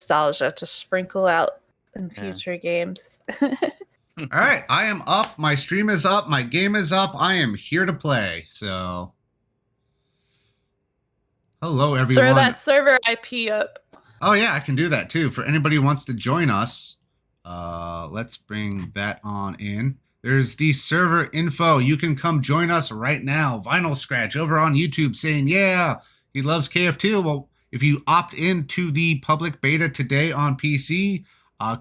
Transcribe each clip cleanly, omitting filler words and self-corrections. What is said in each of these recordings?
nostalgia to sprinkle out in future games. All right, I am up. My stream is up. My game is up. I am here to play. So, hello, everyone. Throw that server IP up. Oh, yeah, I can do that, too. For anybody who wants to join us, let's bring that on in. There's the server info. You can come join us right now. Vinyl Scratch over on YouTube saying, yeah, he loves KF2. Well, if you opt into the public beta today on PC,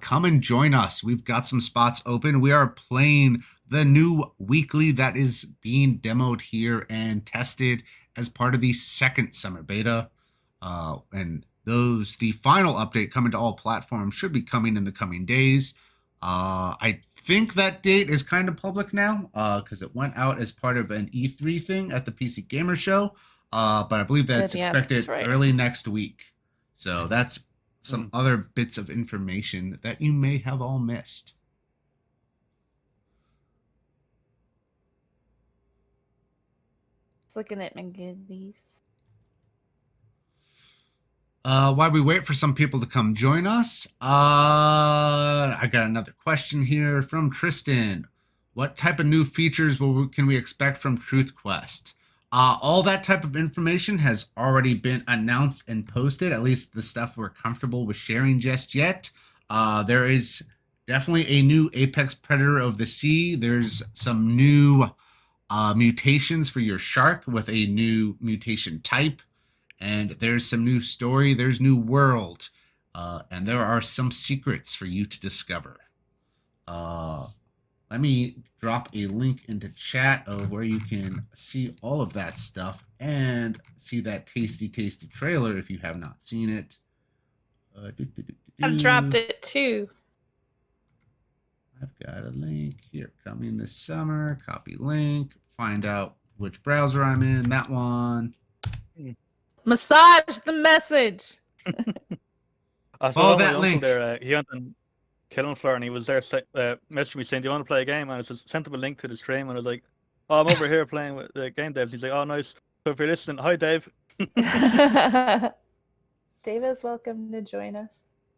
come and join us. We've got some spots open. We are playing the new weekly that is being demoed here and tested as part of the second summer beta. And the final update coming to all platforms should be coming in the coming days. I think that date is kind of public now because it went out as part of an E3 thing at the PC Gamer Show. But I believe that's expected early next week. So that's some other bits of information that you may have all missed. Just looking at my goodies. While we wait for some people to come join us, I got another question here from Tristan. What type of new features can we expect from Truth Quest? All that type of information has already been announced and posted, at least the stuff we're comfortable with sharing just yet. There is definitely a new Apex Predator of the Sea. There's some new mutations for your shark with a new mutation type. And there's some new story, there's new world, and there are some secrets for you to discover. Let me drop a link into chat of where you can see all of that stuff and see that tasty trailer if you have not seen it. I've dropped it too. I've got a link here coming this summer. Copy link, find out which browser I'm in, that one. Massage the message. I saw that link there. He went on Killing Floor and he was there messaging me saying, "Do you want to play a game?" And I just sent him a link to the stream and I was like, "Oh, I'm over here playing with the game devs." He's like, "Oh, nice. So if you're listening, hi, Dave." Dave is welcome to join us.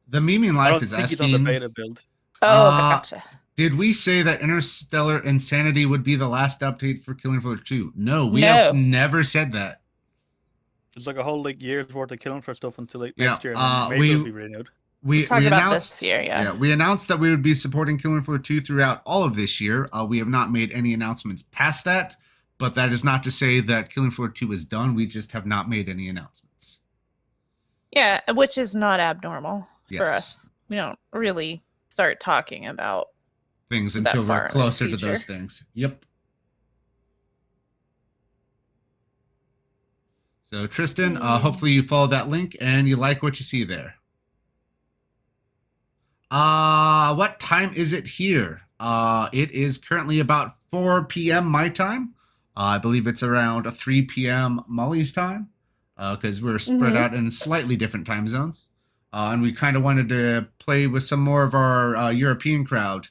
The Memeing Life is asking. He's on the beta build. Oh, gotcha. Did we say that Interstellar Insanity would be the last update for Killing Floor 2? No, we have never said that. It's like a whole year's worth of Killing Floor stuff until next year. Maybe it'll be renewed. We announced this year, we announced that we would be supporting Killing Floor 2 throughout all of this year. We have not made any announcements past that, but that is not to say that Killing Floor 2 is done. We just have not made any announcements. Yeah, which is not abnormal for us. We don't really start talking about things until we're closer to those things. Yep. So Tristan, hopefully you follow that link and you like what you see there. What time is it here? It is currently about 4 p.m. my time. I believe it's around 3 p.m. Molly's time, because we're spread out in slightly different time zones. And we kind of wanted to play with some more of our European crowd.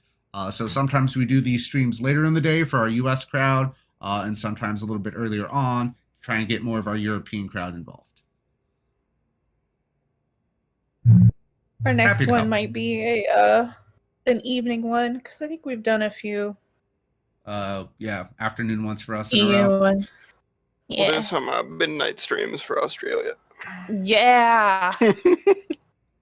So sometimes we do these streams later in the day for our US crowd, and sometimes a little bit earlier on, try and get more of our European crowd involved. Our next one might be an evening one, because I think we've done a few. Yeah, afternoon ones for us in a row. Ones. Yeah. We'll do some midnight streams for Australia. Yeah.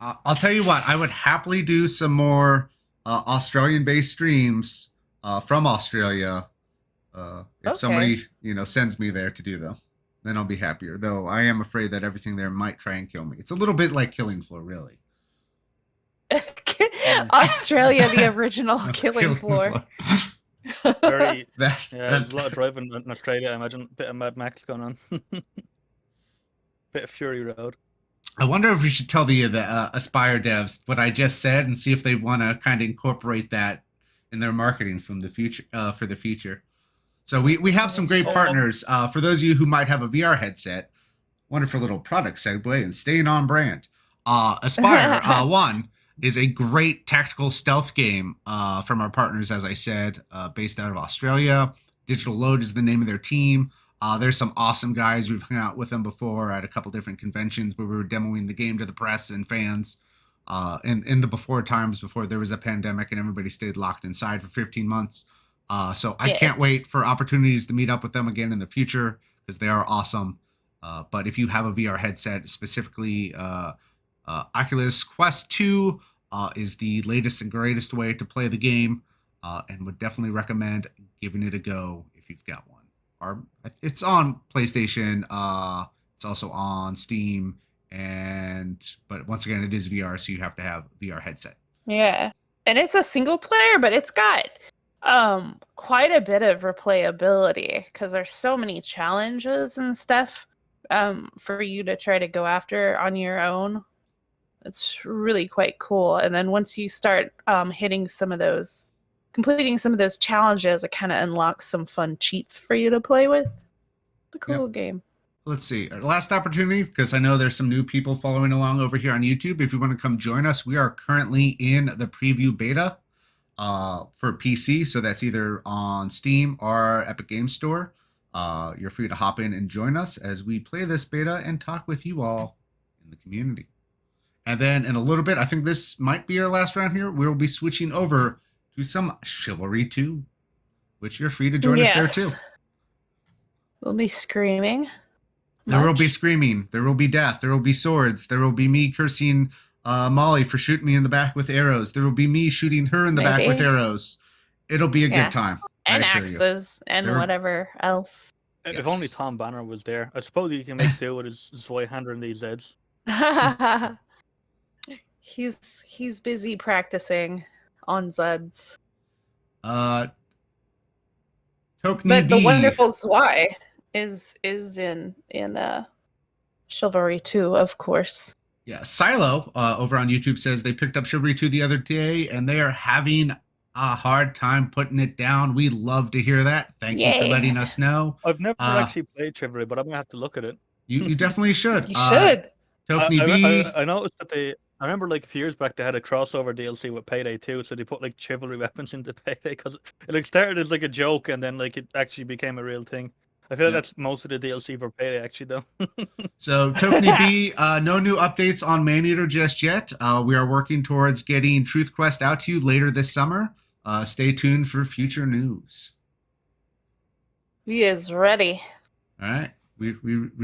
I'll tell you what, I would happily do some more Australian-based streams from Australia if somebody sends me there to do them. Then I'll be happier. Though I am afraid that everything there might try and kill me. It's a little bit like Killing Floor, really. Australia, the original Killing Floor. There's a lot of driving in Australia, I imagine. A bit of Mad Max going on. Bit of Fury Road. I wonder if we should tell the Aspire devs what I just said and see if they want to kind of incorporate that in their marketing from the future for the future. So we have some great partners. For those of you who might have a VR headset, wonderful little product segue and staying on brand. Aspire 1 is a great tactical stealth game from our partners, as I said, based out of Australia. Digital Load is the name of their team. There's some awesome guys. We've hung out with them before at a couple different conventions where we were demoing the game to the press and fans. in the before times before there was a pandemic and everybody stayed locked inside for 15 months. So I can't wait for opportunities to meet up with them again in the future because they are awesome. But if you have a VR headset, specifically Oculus Quest 2 is the latest and greatest way to play the game, and would definitely recommend giving it a go if you've got one. Or it's on PlayStation. It's also on Steam, but once again, it is VR, so you have to have VR headset. Yeah, and it's a single player, but it's got quite a bit of replayability because there's so many challenges and stuff for you to try to go after on your own. It's really quite cool. And then once you start completing some of those challenges, it kind of unlocks some fun cheats for you to play with. The cool game. Let's see. Our last opportunity, because I know there's some new people following along over here on YouTube. If you want to come join us, we are currently in the preview beta for PC. So that's either on Steam or Epic Games Store. You're free to hop in and join us as we play this beta and talk with you all in the community. And then in a little bit, I think this might be our last round here. We'll be switching over to some Chivalry 2, which you're free to join us there too. We'll be screaming. There will be screaming. There will be death. There will be swords. There will be me cursing Molly for shooting me in the back with arrows. There will be me shooting her in the back with arrows. It'll be a good time. And axes and whatever else. If only Tom Banner was there. I suppose he can make do with his white hand in these Zeds. He's busy practicing on Zeds. Tokni But the wonderful Zwei is in Chivalry 2, of course. Yeah, Silo over on YouTube says they picked up Chivalry 2 the other day and they are having a hard time putting it down. We love to hear that. Thank you for letting us know. I've never actually played Chivalry, but I'm gonna have to look at it. You definitely should. You should. Tokni B. I noticed that I remember like a few years back they had a crossover DLC with Payday 2, so they put like Chivalry weapons into Payday because it like started as like a joke and then like it actually became a real thing. I feel like that's most of the DLC for Payday actually though. So Tokni B, no new updates on Maneater just yet. We are working towards getting Truth Quest out to you later this summer. Stay tuned for future news. He is ready. All right, we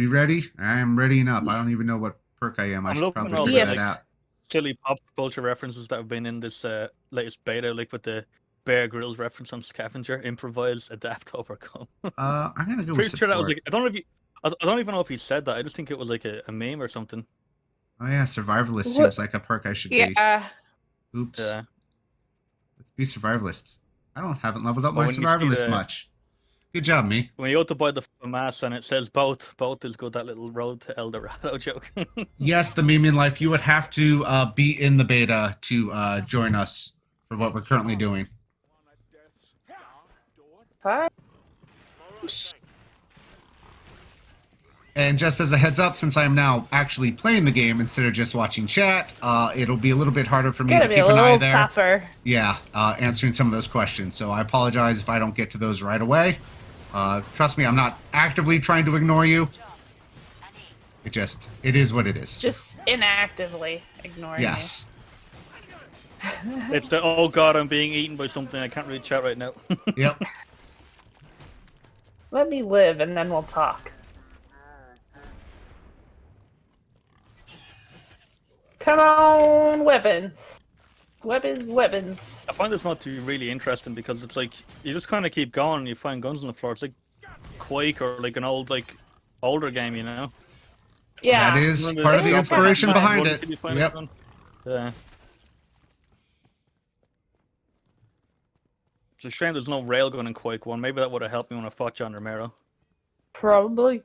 ready? I am readying up. I don't even know what perk I am. I should probably figure that out. Silly pop culture references that have been in this latest beta, like with the Bear Grylls reference on Scavenger, improvise, adapt, overcome. I'm gonna go. Pretty sure that was like I don't even know if he said that. I just think it was like a meme or something. Oh yeah, survivalist seems like a perk I should be. Oops. Yeah. Let's be survivalist. Haven't leveled up my survivalist much. Good job, me. When you go to buy the mask and it says both is good, that little road to El Dorado joke. Yes, the meme in life, you would have to be in the beta to join us for what we're currently doing. And just as a heads up, since I'm now actually playing the game instead of just watching chat, it'll be a little bit harder for me to keep an eye there. Tougher. Yeah, answering some of those questions. So I apologize if I don't get to those right away. Trust me, I'm not actively trying to ignore you. It is what it is. Just inactively ignoring you. Yes. It's the, oh god, I'm being eaten by something. I can't really chat right now. Yep. Let me live and then we'll talk. Come on, weapons. Weapons. I find this mod to be really interesting because it's like, you just kind of keep going and you find guns on the floor. It's like Quake or like an older game, you know? Yeah. That is part of the inspiration behind it. Yep. Yeah. It's a shame there's no railgun in Quake 1. Maybe that would have helped me when I fought John Romero. Probably.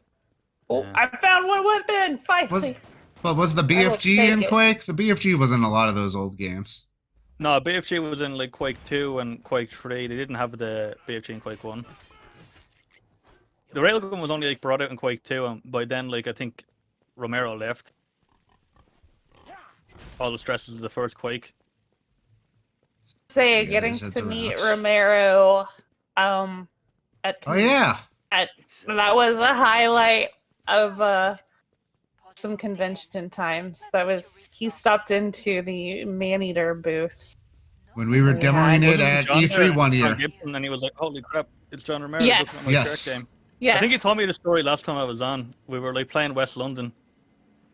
Oh, Yeah. I found one weapon! Finally! Was the BFG in Quake? The BFG was in a lot of those old games. No, BFG was in like Quake 2 and Quake 3. They didn't have the BFG in Quake 1. The railgun was only like brought out in Quake 2, and by then, like, I think Romero left. All the stresses of the first Quake. Yeah, getting to meet Romero at that was a highlight of some convention times. He stopped into the Maneater booth. When we were demoing it Wasn't at John there E3 one and year. Gibson, and he was like, "Holy crap, it's John Romero Yes. looking at my Yes. shark game." Yes. I think he told me the story last time I was on. We were like playing West London,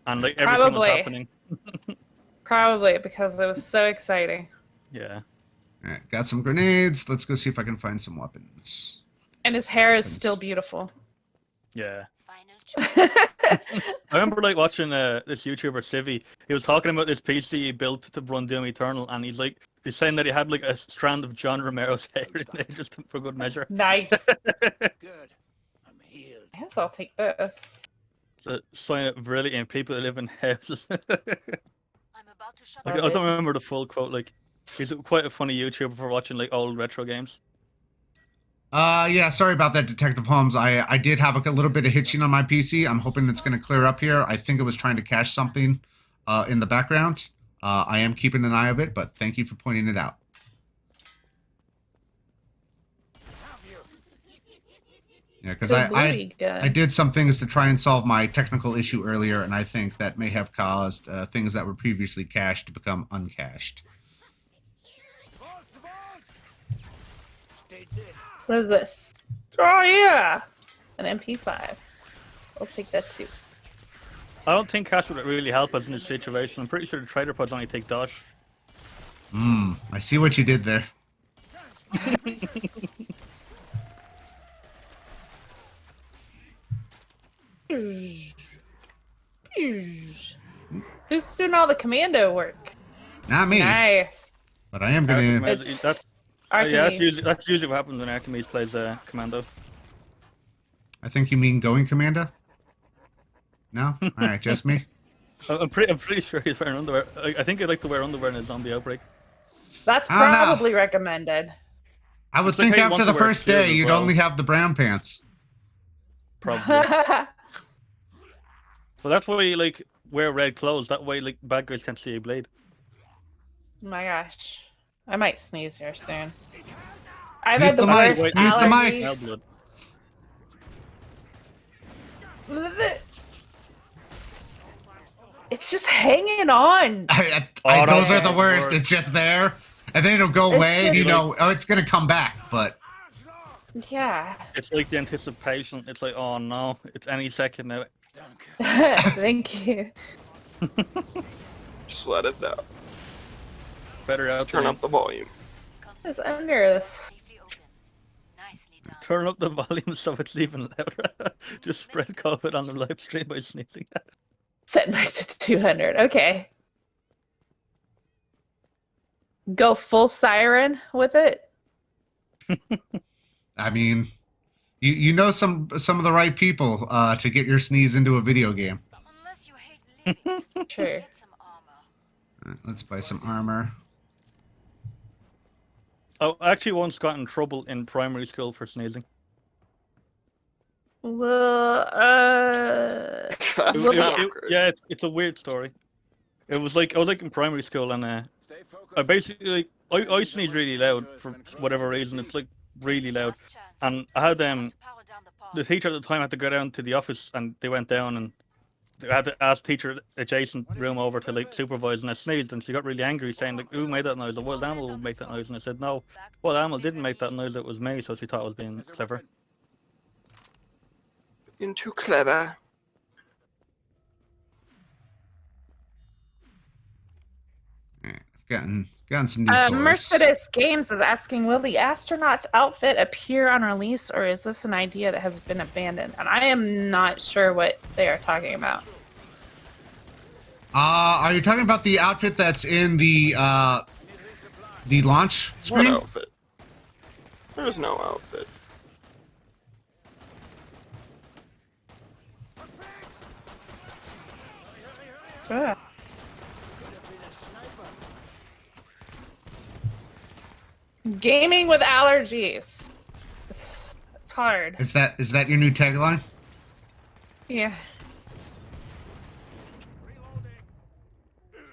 and like everything was happening. Probably because it was so exciting. Yeah. All right, got some grenades. Let's go see if I can find some weapons. And his hair is still beautiful. Yeah. I remember like watching this YouTuber Civi. He was talking about this PC he built to run Doom Eternal, and he's saying that he had like a strand of John Romero's hair in there just for good measure. Nice. Good. I'm healed. I guess I'll take this. It's a sign of virility in people who live in houses. I'm about to shut I don't remember the full quote. Like, he's quite a funny YouTuber for watching like old retro games. Yeah, sorry about that, Detective Holmes. I did have a little bit of hitching on my PC. I'm hoping it's going to clear up here. I think it was trying to cache something in the background. I am keeping an eye of it, but thank you for pointing it out. Yeah, because I did some things to try and solve my technical issue earlier, and I think that may have caused things that were previously cached to become uncached. What is this? Oh yeah, an MP5. I'll take that too. I don't think cache would really help us in this situation. I'm pretty sure the trader pods only take Dosh. I see what you did there. Who's doing all the commando work? Not me. Nice. But I am going to... Yeah, that's usually what happens when Archimedes plays Commando. I think you mean going Commando? No? Alright, just me? I'm pretty sure he's wearing underwear. I think he'd like to wear underwear in a zombie outbreak. That's probably recommended. I would think after the first day, you'd only have the brown pants. Probably. Well, that's why you like wear red clothes. That way, like bad guys can't see you bleed. Oh my gosh, I might sneeze here soon. I've had the worst allergies. It's just hanging on. Those are the worst. It's just there, and then it'll go away, and you know, oh, it's gonna come back, but. Yeah. It's like the anticipation. It's like, oh no, it's any second now. Thank you. Just let it out. Better out. Turn up the volume. It's under this. Turn up the volume so it's even louder. Just spread COVID on the live stream by sneezing. Set back to 200. Okay. Go full siren with it. I mean, you know some of the right people to get your sneeze into a video game. Unless you hate True. get some armor. Let's buy some armor. I actually once got in trouble in primary school for sneezing. Well, yeah, it's a weird story. It was like I was like in primary school, and I basically I sneeze really loud for whatever reason. It's like really loud, and I had the teacher at the time had to go down to the office, and they went down and they had to ask teacher adjacent room over to like supervise, and I sneezed, and she got really angry, saying like, "Who made that noise? The wild animal would make that noise." And I said, "No, wild animal didn't make that noise. It was me." So she thought I was being clever. Being too clever. Gotten some new toys. Mercedes Games is asking, will the astronaut's outfit appear on release, or is this an idea that has been abandoned? And I am not sure what they are talking about. Are you talking about the outfit that's in the launch screen? What outfit? There's no outfit. Ugh. Gaming with allergies. It's hard. Is that your new tagline? Yeah.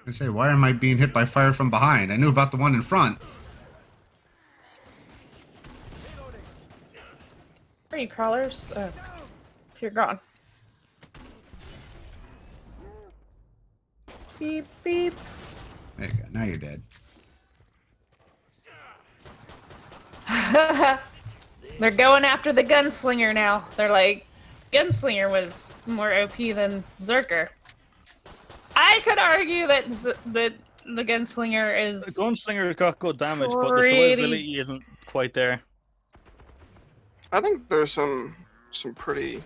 I say, why am I being hit by fire from behind? I knew about the one in front. Where are you, crawlers? You're gone. Beep, beep. There you go. Now you're dead. They're going after the gunslinger now. They're like, gunslinger was more OP than Zerker. I could argue that that the gunslinger is The gunslinger's got good damage, but the pretty- survivability isn't quite there. I think there's some pretty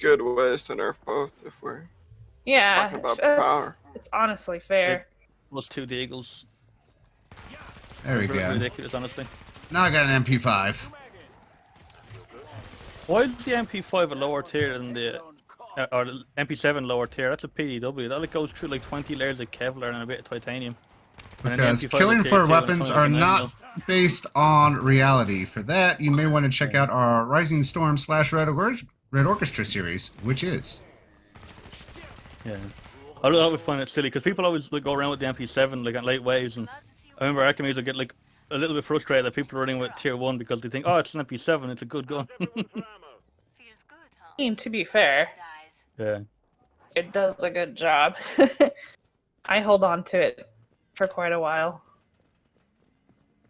good ways to nerf both if we're yeah. talking about It's, power. it's honestly fair. Plus 2 Deagles. There we go. Ridiculous, honestly. Now I got an MP5. Why is the MP5 a lower tier than the or the MP7 lower tier? That's a PDW. That goes through like 20 layers of Kevlar and a bit of titanium. And then the Because MP5 killing is tier floor 2 and weapons it's are only not 9 based on reality. For that, you may want to check out our Rising Storm / Red Orchestra series, which is. Yeah. I always find it silly because people always like, go around with the MP7 like at late waves, and Glad to see you. I remember Archimedes would get like a little bit frustrated that people are running with tier 1 because they think, oh, it's an MP7, it's a good gun. Feels good, huh? I mean, to be fair, Dies. Yeah. it does a good job. I hold on to it for quite a while.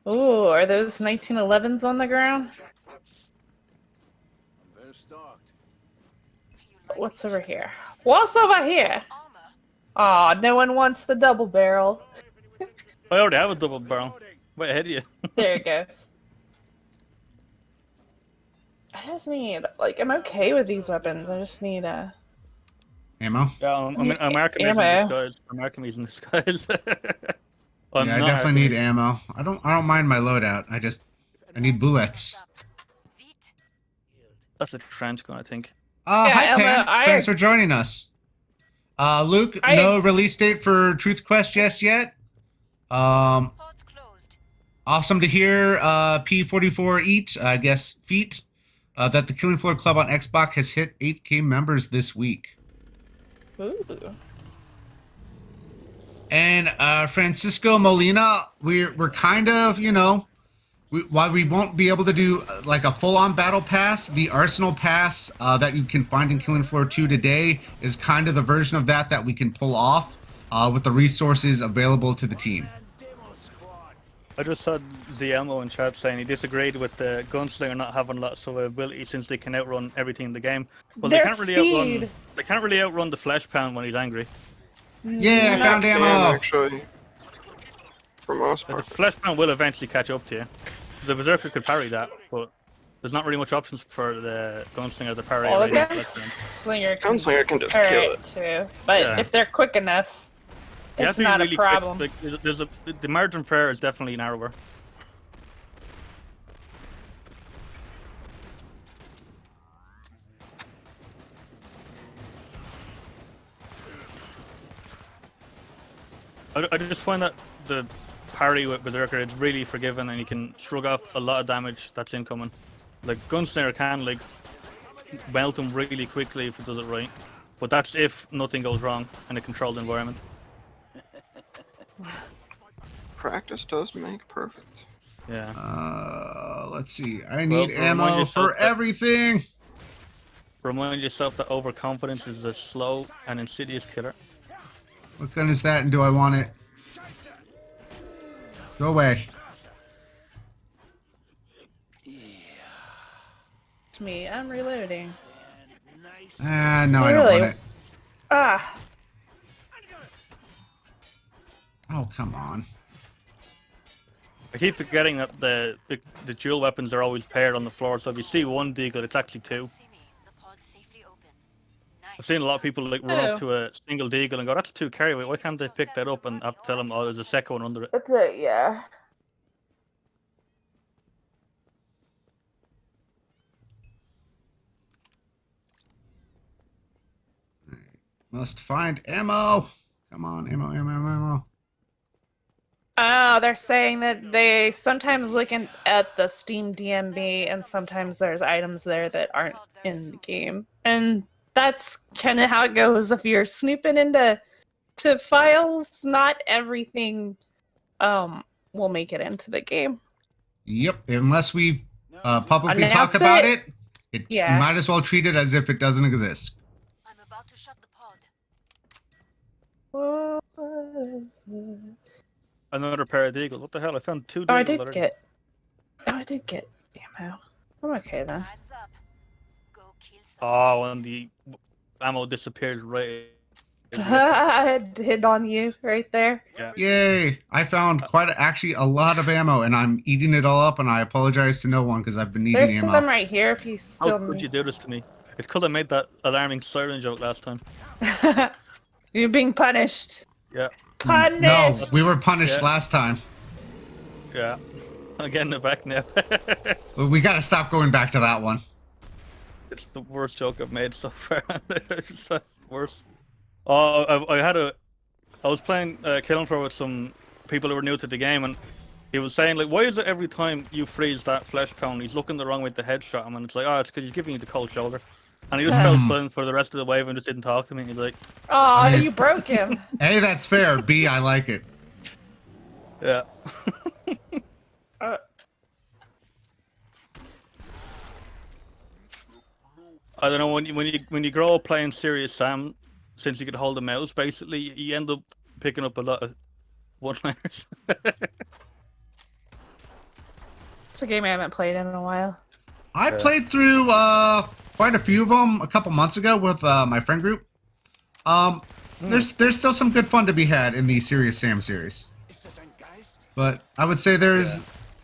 Ooh, are those 1911s on the ground? I'm very stocked. You like What's me? over here? What's over here? Armor. Aw, no one wants the double barrel. I already have a double barrel. Way ahead of you. There it goes. I just need, like, I'm okay with these weapons. I just need a. Ammo? Yeah, I'm Archimedes in Ammo. disguise. I'm Archimedes in disguise. I'm Yeah, I not definitely need Archimedes. ammo. I don't mind my loadout. I need bullets. Vite. That's a trench gun, I think. Yeah, Hi Emma, Pam. Thanks for joining us. Luke, no release date for Truth Quest just yet. Spot closed. Awesome to hear P44 Eat, I guess, feet, that the Killing Floor Club on Xbox has hit 8K members this week. Ooh. And Francisco Molina, we're kind of, you know, while we won't be able to do like a full-on battle pass, the Arsenal pass that you can find in Killing Floor 2 today is kind of the version of that we can pull off with the resources available to the team. I just saw Zielmo in chat saying he disagreed with the gunslinger not having lots of ability since they can outrun everything in the game. Well, Their they can't really speed. outrun. They can't really outrun the flesh pound when he's angry. Yeah, I found Can ammo. actually, for most The part. flesh pound will eventually catch up to you. The berserker could parry that, but there's not really much options for the gunslinger to parry. Well, a the regular flesh pound. gunslinger can Gunslinger can just kill parry it. too, but Yeah. if they're quick enough, You have it's to be not really a problem. Quick. Like, the margin for error is definitely narrower. I just find that the parry with Berserker is really forgiving and you can shrug off a lot of damage that's incoming. Like Gunslinger can like melt him really quickly if it does it right. But that's if nothing goes wrong in a controlled environment. Practice does make perfect. Yeah. Let's see. I need remind ammo yourself for that- everything. Remind yourself that overconfidence is a slow and insidious killer. What gun is that, and do I want it? Go away. It's me. I'm reloading. Nice. Ah, no, I don't Really? want it. Ah, Oh, come on. I keep forgetting that the dual weapons are always paired on the floor, so if you see one deagle, it's actually two. See me. The pod's safely open. Nice. I've seen a lot of people like run Oh. up to a single deagle and go, "That's a two carry. Why can't they pick that up?" And I have to tell them, "Oh, there's a second one under it." that's it. Yeah. Must find ammo. Come on, ammo. Oh, they're saying that they sometimes look at the Steam DMB, and sometimes there's items there that aren't in the game, and that's kind of how it goes. If you're snooping into files, not everything will make it into the game. Yep, unless we publicly Announce talk about it. it, Yeah. you might as well treat it as if it doesn't exist. I'm about to shut the pod. What was this? Another pair of deagles. What the hell? I found 2 deagles Oh, I did already. get. Oh, I did get ammo. I'm okay then. Time's up. Go kill some Oh, zombies. and the ammo disappears right. I hit on you right there. Yeah. Yay! I found actually a lot of ammo, and I'm eating it all up. And I apologize to no one because I've been needing There's ammo. some right here if you How still could you need. do this to me? It's because I made that alarming siren joke last time. You're being punished. Yeah. Punished. No, we were punished Yeah. last time. Yeah. I'm getting it back now. We got to stop going back to that one. It's the worst joke I've made so far. It's just the worst. Oh, I was playing Killing Floor with some people who were new to the game, and he was saying, like, why is it every time you freeze that flesh cone, he's looking the wrong way to headshot him, and it's like, oh, it's because he's giving you the cold shoulder. And he just fell silent for the rest of the wave and just didn't talk to me, and he's like, Oh, I mean- you broke him. A, that's fair. B, I like it. yeah. I don't know, when you grow up playing Serious Sam, since you could hold a mouse, basically, you end up picking up a lot of one-liners. It's a game I haven't played in a while. I played through quite a few of them a couple months ago with my friend group. There's still some good fun to be had in the Serious Sam series. But I would say there's,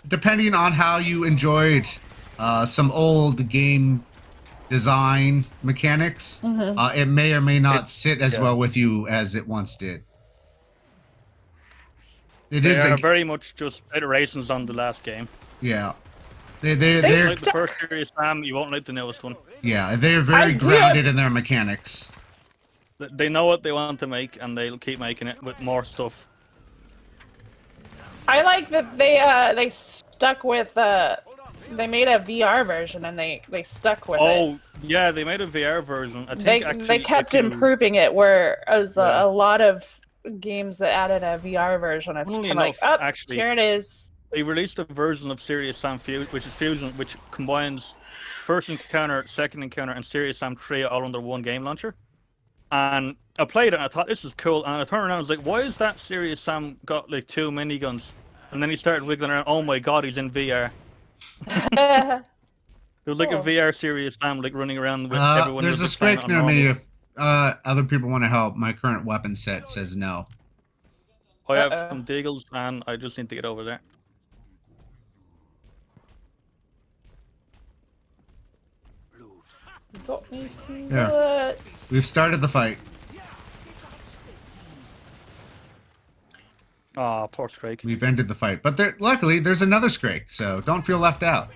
depending on how you enjoyed some old game design mechanics, it may or may not sit as well with you as it once did. They are very much just iterations on the last game. Yeah. They They're Like the first Serious Sam, you won't like the newest one. yeah, they're very grounded in their mechanics. They know what they want to make, and they'll keep making it with more stuff. I like that they stuck with they made a VR version and they stuck with it. Oh, yeah, they made a VR version. I think actually, They kept if you- improving it, whereas a lot of games that added a VR version, it's kind Funnily of like, enough, oh, actually- here it is. They released a version of Serious Sam which is Fusion, which combines first encounter, second encounter, and Serious Sam 3 all under one game launcher. And I played it and I thought this was cool, and I turned around and was like, why is that Serious Sam got like 2 miniguns? And then he started wiggling around, oh my god, he's in VR. There was like a VR Serious Sam like running around with everyone. There's a scrape near me if other people want to help. My current weapon set says no. I have some deagles and I just need to get over there. Got me some Yeah. bullets. We've started the fight. Ah, poor Scrake. We've ended the fight. But luckily, there's another Scrake, so don't feel left out.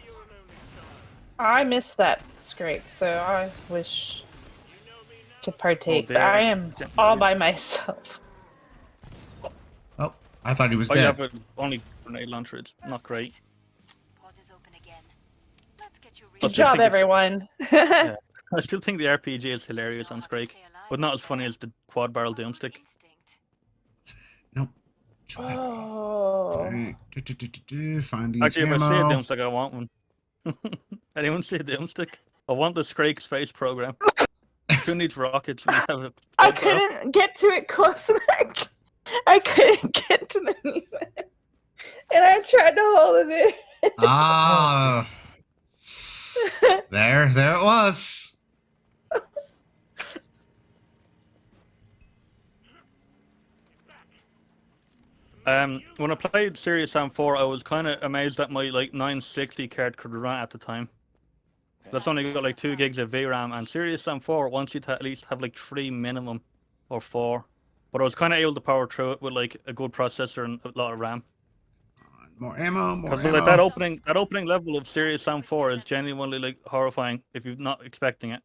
I missed that scrape, so I wish to partake, but dear. I am all by myself. Oh, I thought he was Oh yeah, dead. but only grenade launcher, it's not great. Pod is open again. Let's get you Good I job, think it's- everyone. Yeah. I still think the RPG is hilarious on Scrake, but not as funny as the quad barrel Doomstick. Nope. Oh. Alright. Finding Actually, if I see a ammo. Doomstick, I want one. Anyone see a Doomstick? I want the Scrake space program. Who needs rockets? We have a I quad barrel. couldn't get to it close enough. I couldn't get to the movement. And I tried to hold it in. Ah. There it was. When I played Serious Sam 4, I was kind of amazed that my like 960 card could run at the time. That's only got like 2 gigs of VRAM, and Serious Sam 4 wants you to at least have like 3 minimum, or 4. But I was kind of able to power through it with like a good processor and a lot of RAM. More ammo, more Because ammo. like that opening level of Serious Sam 4 is genuinely like horrifying if you're not expecting it.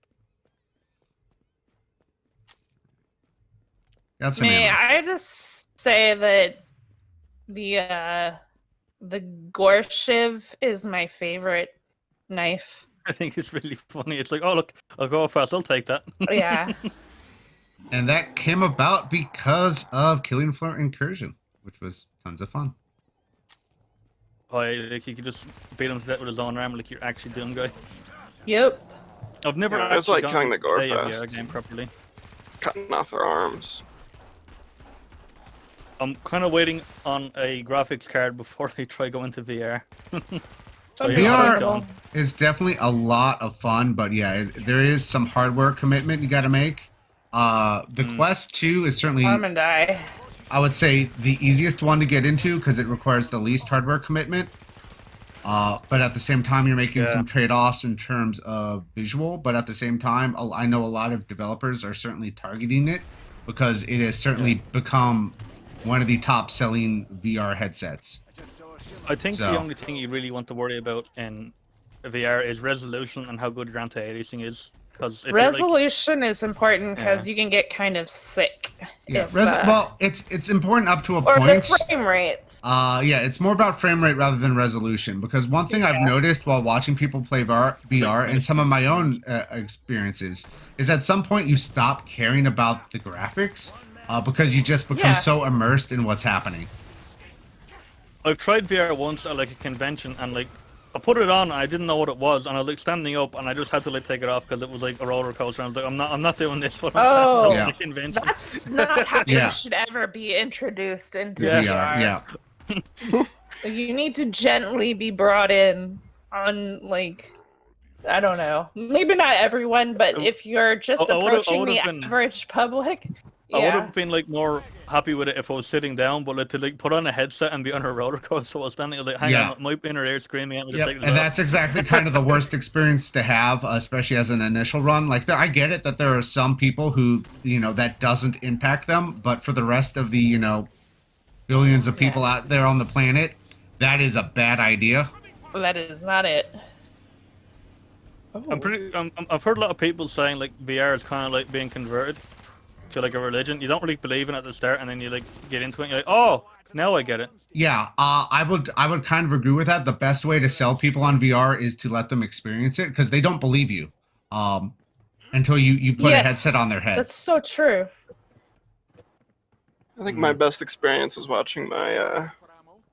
Got some Me, ammo. I just say that the gore shiv is my favorite knife. I think it's really funny. It's like, oh look, I'll go fast. I'll take that. Yeah. And that came about because of Killing Floor Incursion, which was tons of fun. Like you could just beat him to death with his own arm, like you're actually doing, guy. Yep. I've never Yeah, it's actually like gotten killing the to play a Gorefest. VR game properly. Cutting off their arms. I'm kind of waiting on a graphics card before I try going to VR. So, Okay. you know how it's VR going. is definitely a lot of fun, but yeah, there is some hardware commitment you got to make. The Quest 2 is certainly, Arm and I. I would say, the easiest one to get into because it requires the least hardware commitment. But at the same time, you're making some trade-offs in terms of visual. But at the same time, I know a lot of developers are certainly targeting it because it has certainly become one of the top-selling VR headsets. I think So- the only thing you really want to worry about in VR is resolution and how good your anti-aliasing is. Because Resolution is important because you can get kind of sick. Yeah, if, well, it's important up to a or point. the frame rates. Yeah, it's more about frame rate rather than resolution. Because one thing I've noticed while watching people play VR and some of my own experiences is at some point you stop caring about the graphics because you just become so immersed in what's happening. I've tried VR once at like a convention and like I put it on and I didn't know what it was and I was like standing up and I just had to like take it off because it was like a roller coaster. And I was like, I'm not doing this for Yeah. the convention. That's not how Yeah. you should ever be introduced into VR. VR. Yeah. You need to gently be brought in on, like, I don't know. Maybe not everyone, but if you're just approaching the average public, I would have been like more happy with it if I was sitting down, but like, to like put on a headset and be on a roller coaster while standing, like, hang on, my inner ear screaming at me. Yep, and that's exactly kind of the worst experience to have, especially as an initial run. Like, I get it that there are some people who, you know, that doesn't impact them, but for the rest of the, you know, billions of people out there on the planet, that is a bad idea. That is not it. I've heard a lot of people saying like VR is kind of like being converted to like a religion. You don't really believe in it at the start, and then you like get into it and you're like, oh, now I get it. Yeah, I would kind of agree with that. The best way to sell people on VR is to let them experience it because they don't believe you until you put a headset on their head. That's so true. I think my best experience was watching my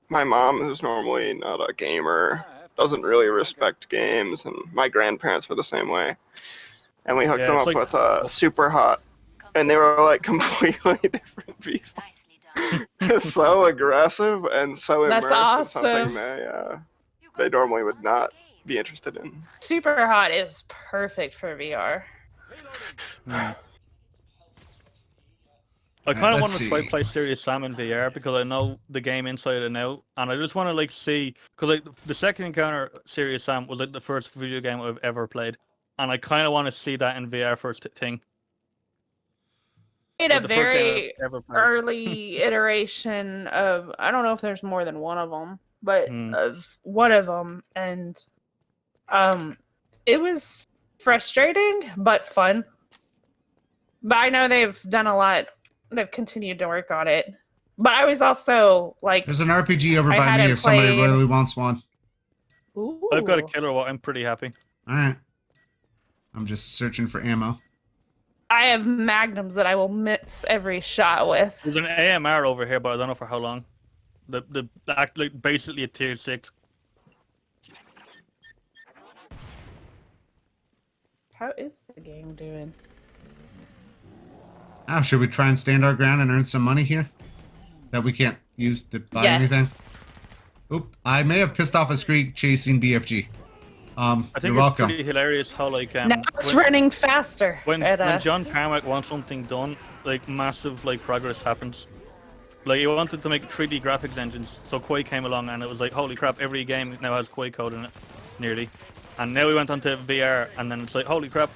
my mom, who's normally not a gamer, doesn't really respect games, and my grandparents were the same way. And we hooked them up with Super Hot, and they were like completely different people. So aggressive and so immersed in something they normally would not be interested in. Super Hot is perfect for VR. I kind of want to play Serious Sam in VR because I know the game inside and out, and I just want to like see, because like the second encounter Serious Sam was like the first video game I've ever played, and I kind of want to see that in VR first thing. Made a very early iteration of, I don't know if there's more than one of them, but of one of them, and it was frustrating but fun. But I know they've done a lot. They've continued to work on it. But I was also like, there's an RPG over by me if somebody really wants one. Ooh. I've got a killer one. I'm pretty happy. All right. I'm just searching for ammo. I have magnums that I will miss every shot with. There's an AMR over here, but I don't know for how long. The like basically a tier 6. How is the game doing? Oh, should we try and stand our ground and earn some money here that we can't use to buy anything? Oop, I may have pissed off a Screek chasing BFG. I think you're welcome. It's pretty hilarious how like now it's running faster. When John Carmack wants something done, like massive like progress happens. Like he wanted to make 3D graphics engines, so Quake came along and it was like, holy crap, every game now has Quake code in it, nearly. And now we went on to VR, and then it's like, holy crap,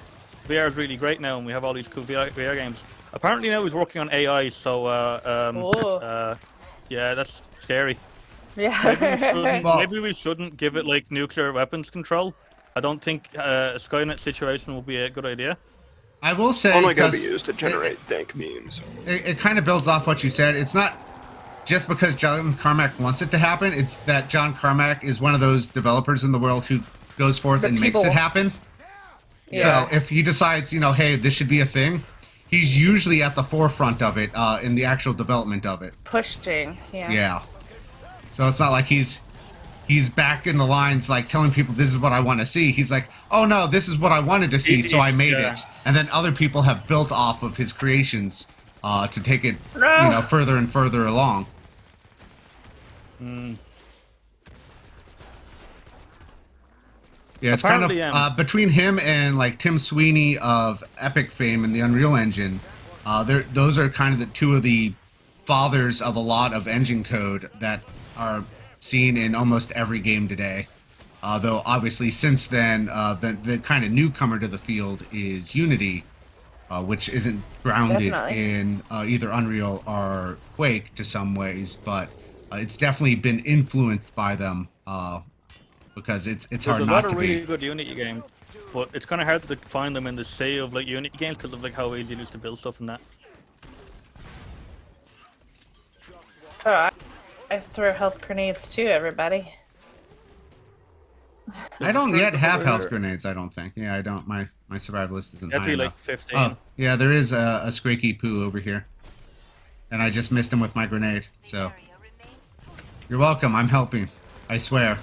VR is really great now, and we have all these cool VR games. Apparently now he's working on AI, so yeah, that's scary. Yeah. Maybe we shouldn't give it like nuclear weapons control. I don't think a Skynet situation will be a good idea. I will say, only going to be used to generate dank memes. It kind of builds off what you said. It's not just because John Carmack wants it to happen. It's that John Carmack is one of those developers in the world who goes forth and makes it happen. Yeah. So if he decides, you know, hey, this should be a thing, he's usually at the forefront of it in the actual development of it. Pushing, Yeah. So it's not like he's back in the lines like telling people this is what I want to see. He's like, oh no, this is what I wanted to see, so I made it. And then other people have built off of his creations to take it, further and further along. Mm. Yeah, it's Apparently, kind of between him and like Tim Sweeney of Epic fame and the Unreal Engine. Those are kind of the two of the fathers of a lot of engine code that are seen in almost every game today. Though obviously since then, the kind of newcomer to the field is Unity, which isn't grounded in either Unreal or Quake to some ways, but it's definitely been influenced by them. Because it's hard not to be. There's a lot of really good Unity games, but it's kind of hard to find them in the sea of like Unity games because of like how easy it is to build stuff in that. Oh, I throw health grenades too, everybody. I don't yet have health grenades, I don't think. Yeah, I don't. My survivalist isn't high enough. Like 15. Oh, yeah, there is a Scraky Poo over here. And I just missed him with my grenade, so. You're welcome, I'm helping. I swear.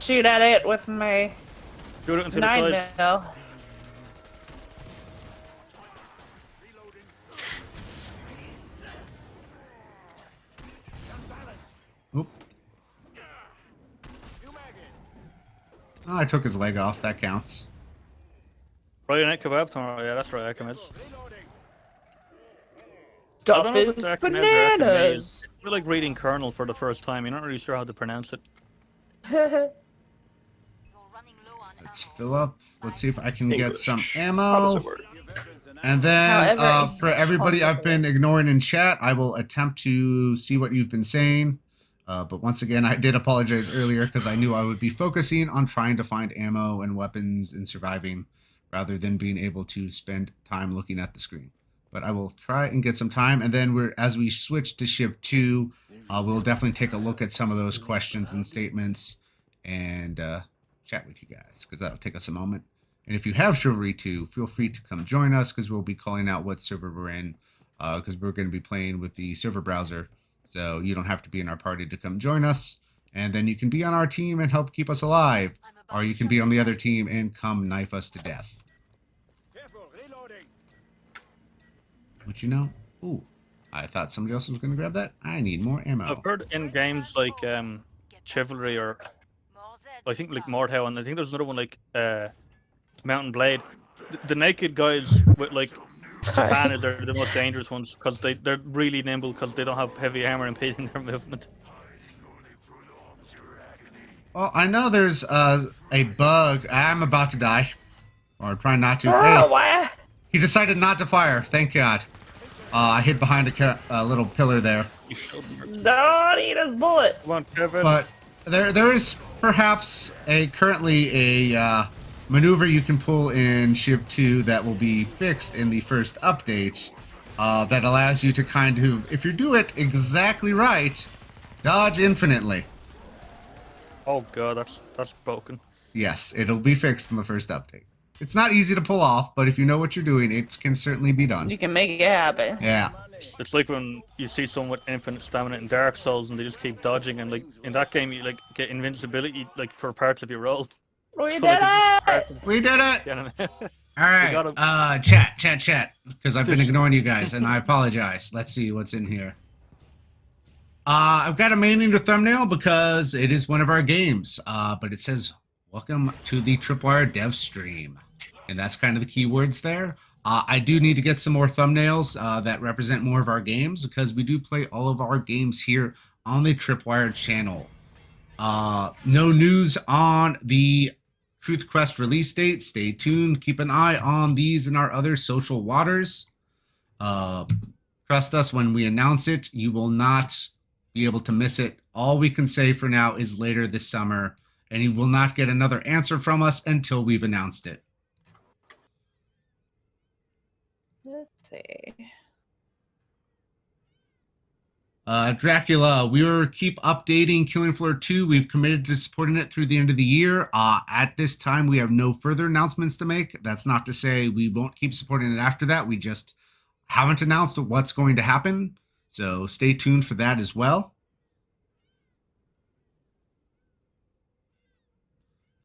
Shoot at it with my 9mm. Oop. Oh, I took his leg off. That counts. Friday night kebab tomorrow. Yeah, that's right. I can miss. Stuff is bananas. I feel like reading Kernel for the first time. You're not really sure how to pronounce it. Let's fill up. Let's see if I can get some ammo. And then for everybody I've been ignoring in chat, I will attempt to see what you've been saying. But once again, I did apologize earlier because I knew I would be focusing on trying to find ammo and weapons and surviving rather than being able to spend time looking at the screen. But I will try and get some time. And then as we switch to Shiv 2, we'll definitely take a look at some of those questions and statements and chat with you guys because that'll take us a moment. And if you have Chivalry 2, feel free to come join us because we'll be calling out what server we're in because we're going to be playing with the server browser. So you don't have to be in our party to come join us. And then you can be on our team and help keep us alive. Or you can be on the other team and come knife us to death. But you know, ooh, I thought somebody else was going to grab that. I need more ammo. I've heard in games like Chivalry or I think like Mordhau, and I think there's another one like Mountain Blade. The naked guys with like katanas are the most dangerous ones because they're really nimble because they don't have heavy armor impeding their movement. Well, I know there's a bug. I'm about to die. Or trying not to. Oh, hey, what? He decided not to fire. Thank God. I hid behind a little pillar there. Don't eat his bullets. Come on, Kevin. But there is perhaps currently a maneuver you can pull in Shiv 2 that will be fixed in the first update that allows you to kind of, if you do it exactly right, dodge infinitely. Oh god, that's broken. Yes, it'll be fixed in the first update. It's not easy to pull off, but if you know what you're doing, it can certainly be done. You can make it happen. Yeah. It's like when you see someone with infinite stamina in Dark Souls and they just keep dodging, and like in that game you like get invincibility like for parts of your roll. We did it! We did it! Yeah. All right, chat, because I've been ignoring you guys, and I apologize. Let's see what's in here. I've got a main into thumbnail because it is one of our games, but it says, welcome to the Tripwire dev stream. And that's kind of the keywords there. I do need to get some more thumbnails that represent more of our games because we do play all of our games here on the Tripwire channel. No news on the Truth Quest release date. Stay tuned. Keep an eye on these and our other social waters. Trust us, when we announce it, you will not be able to miss it. All we can say for now is later this summer, and you will not get another answer from us until we've announced it. Let's see. Dracula, we will keep updating Killing Floor 2. We've committed to supporting it through the end of the year. At this time, we have no further announcements to make. That's not to say we won't keep supporting it after that. We just haven't announced what's going to happen. So stay tuned for that as well.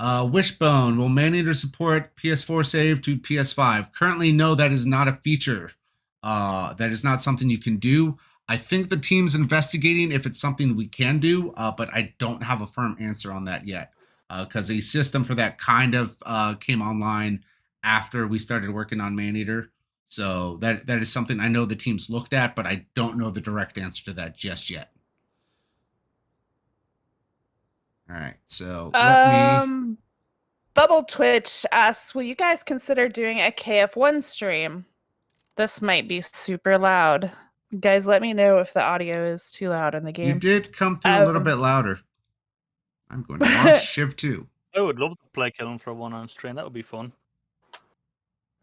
Wishbone, will Maneater support PS4 save to PS5? Currently, no, that is not a feature. That is not something you can do. I think the team's investigating if it's something we can do, but I don't have a firm answer on that yet. Because a system for that kind of came online after we started working on Maneater. So that is something I know the team's looked at, but I don't know the direct answer to that just yet. All right, so let me. Bubble Twitch asks, will you guys consider doing a KF1 stream? This might be super loud. Guys, let me know if the audio is too loud in the game. You did come through a little bit louder. I'm going to launch Shiv 2. I would love to play Killing Floor 1 on stream. That would be fun.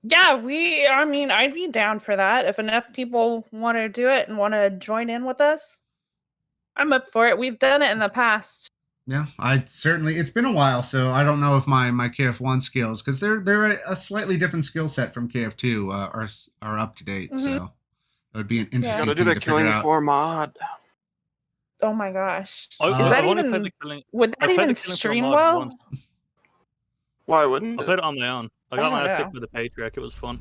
Yeah, I mean, I'd be down for that. If enough people want to do it and want to join in with us, I'm up for it. We've done it in the past. Yeah, it's been a while, so I don't know if my KF1 skills, because they're a slightly different skill set from KF2 are up to date. So it would be an interesting Gotta do thing the to figure Killing out. Floor mod. Oh my gosh. Would that played even the Killing Floor stream mod well? once. Why wouldn't I it? played it on my own. I got don't my ass know. kicked with the Patriarch. It was fun.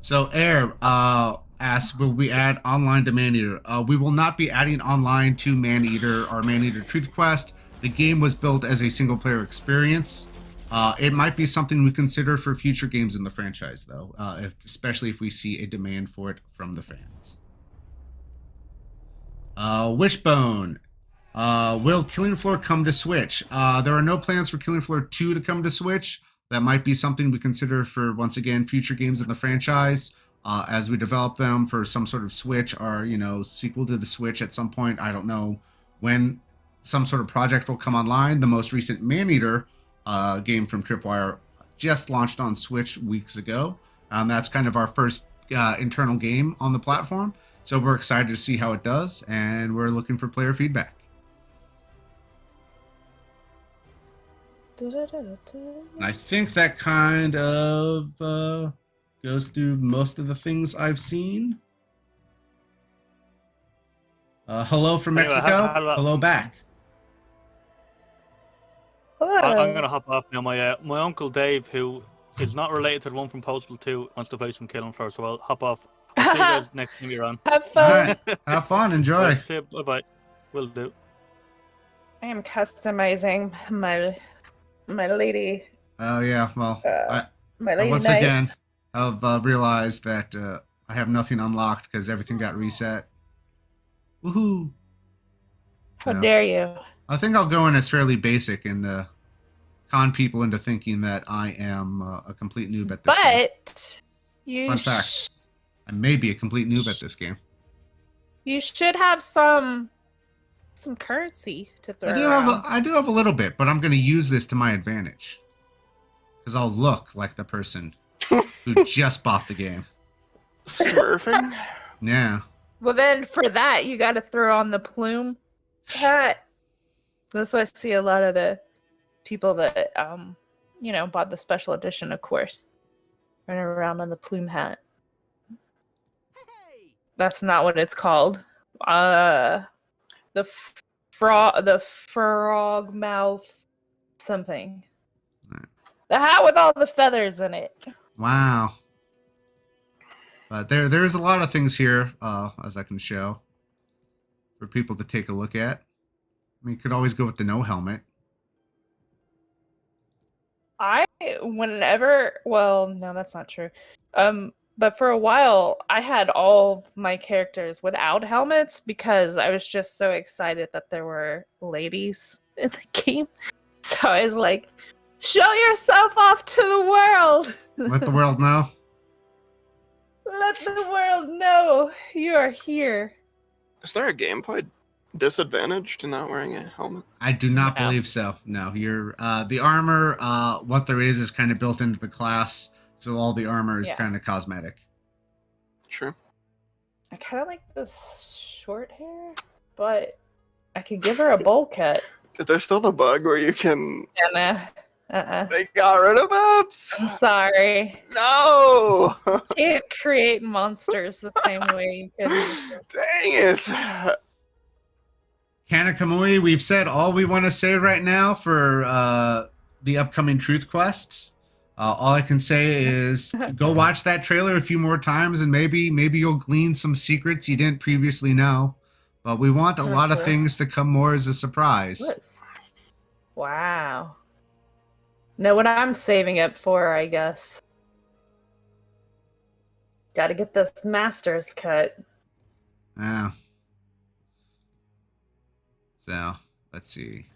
So Air asks, will we add online to Maneater? We will not be adding online to Maneater or Maneater Truth Quest. The game was built as a single player experience. It might be something we consider for future games in the franchise, though, especially if we see a demand for it from the fans. Wishbone, will Killing Floor come to Switch? There are no plans for Killing Floor 2 to come to Switch. That might be something we consider for, once again, future games in the franchise as we develop them for some sort of Switch or, sequel to the Switch at some point. I don't know when some sort of project will come online. The most recent Maneater game from Tripwire just launched on Switch weeks ago. That's kind of our first internal game on the platform. So we're excited to see how it does, and we're looking for player feedback. And I think that kind of goes through most of the things I've seen. Hello from Mexico. Hello back. I'm gonna hop off now. My uncle Dave, who is not related to the one from Postal 2, wants to play some Killing Floor, so I'll hop off. I'll see you guys next time you're on. Have fun. All right. Have fun. Enjoy. Bye bye. Will do. I am customizing my lady. Oh yeah. Well, My lady once knight. again, I've realized that I have nothing unlocked because everything got reset. Woohoo! How dare you? I think I'll go in as fairly basic and con people into thinking that I am a complete noob at this game. But you Fun fact, I may be a complete noob at this game. You should have some currency to throw around. I do have a little bit, but I'm going to use this to my advantage. Because I'll look like the person who just bought the game. Smurfing? Yeah. Well, then for that, you got to throw on the plume hat. That's why I see a lot of the people that, bought the special edition, of course, running around on the plume hat. That's not what it's called. The frog mouth something. Right. The hat with all the feathers in it. Wow. But there's a lot of things here, as I can show, for people to take a look at. I mean, you could always go with the no helmet. Well, no, that's not true. But for a while, I had all my characters without helmets because I was just so excited that there were ladies in the game. So I was like, show yourself off to the world. Let the world know. Let the world know you are here. Is there a gameplay disadvantage to not wearing a helmet? I do not believe so. No, you're the armor. What there is kind of built into the class, so all the armor is kind of cosmetic. Sure. I kind of like the short hair, but I could give her a bowl cut. Is there still the bug where you can? They got rid of that. I'm sorry. No. Can't create monsters the same way you can. Dang it. Kanakamui, we've said all we want to say right now for the upcoming Truth Quest. All I can say is go watch that trailer a few more times, and maybe you'll glean some secrets you didn't previously know. But we want a lot of things to come more as a surprise. Wow. Know what I'm saving up for, I guess. Got to get this master's cut. Yeah. So, let's see.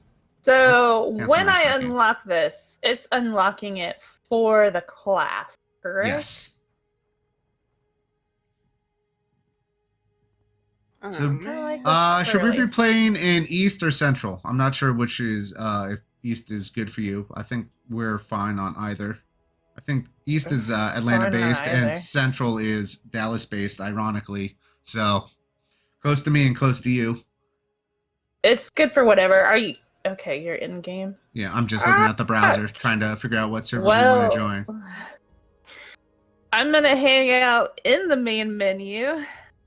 So, when I unlock this, it's unlocking it for the class, correct? Yes. So, should we be playing in East or Central? I'm not sure which is, if East is good for you. I think we're fine on either. I think East is Atlanta-based, and Central is Dallas-based, ironically. So, close to me and close to you. It's good for whatever. Are you... Okay, you're in-game? Yeah, I'm just looking at the browser, trying to figure out what server we want to join. I'm going to hang out in the main menu,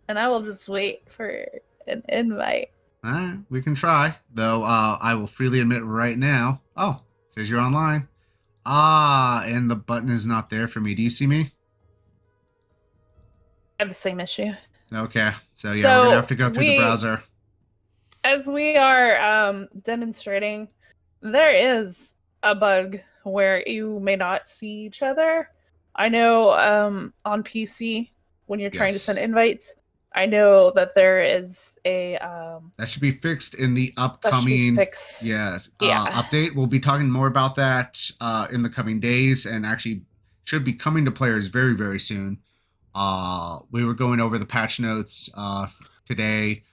and I will just wait for an invite. All right, we can try. Though, I will freely admit right now... Oh, it says you're online. And the button is not there for me. Do you see me? I have the same issue. Okay, so yeah, we're going to have to go through the browser. As we are demonstrating, there is a bug where you may not see each other. I know on PC, when you're trying to send invites, I know that there is a... that should be fixed in the upcoming update. We'll be talking more about that in the coming days, and actually should be coming to players very, very soon. We were going over the patch notes today.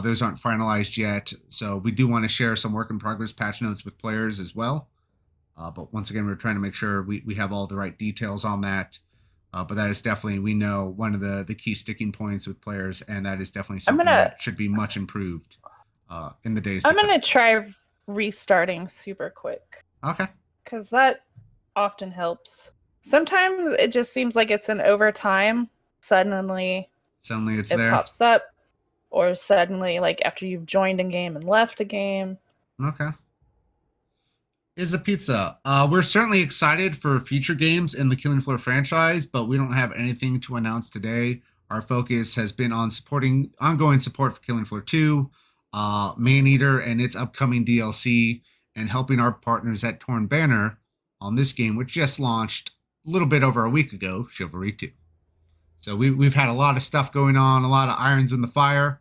Those aren't finalized yet, so we do want to share some work in progress patch notes with players as well. But once again, we're trying to make sure we have all the right details on that. But that is definitely, we know, one of the key sticking points with players, and that is definitely something that should be much improved in the days to come. I'm going to try restarting super quick. Okay. Because that often helps. Sometimes it just seems like it's an overtime. Suddenly it's there. It pops up. Or suddenly, like, after you've joined a game and left a game. Okay. Is a pizza. We're certainly excited for future games in the Killing Floor franchise, but we don't have anything to announce today. Our focus has been on supporting ongoing support for Killing Floor 2, Maneater and its upcoming DLC, and helping our partners at Torn Banner on this game, which just launched a little bit over a week ago, Chivalry 2. So we've had a lot of stuff going on, a lot of irons in the fire.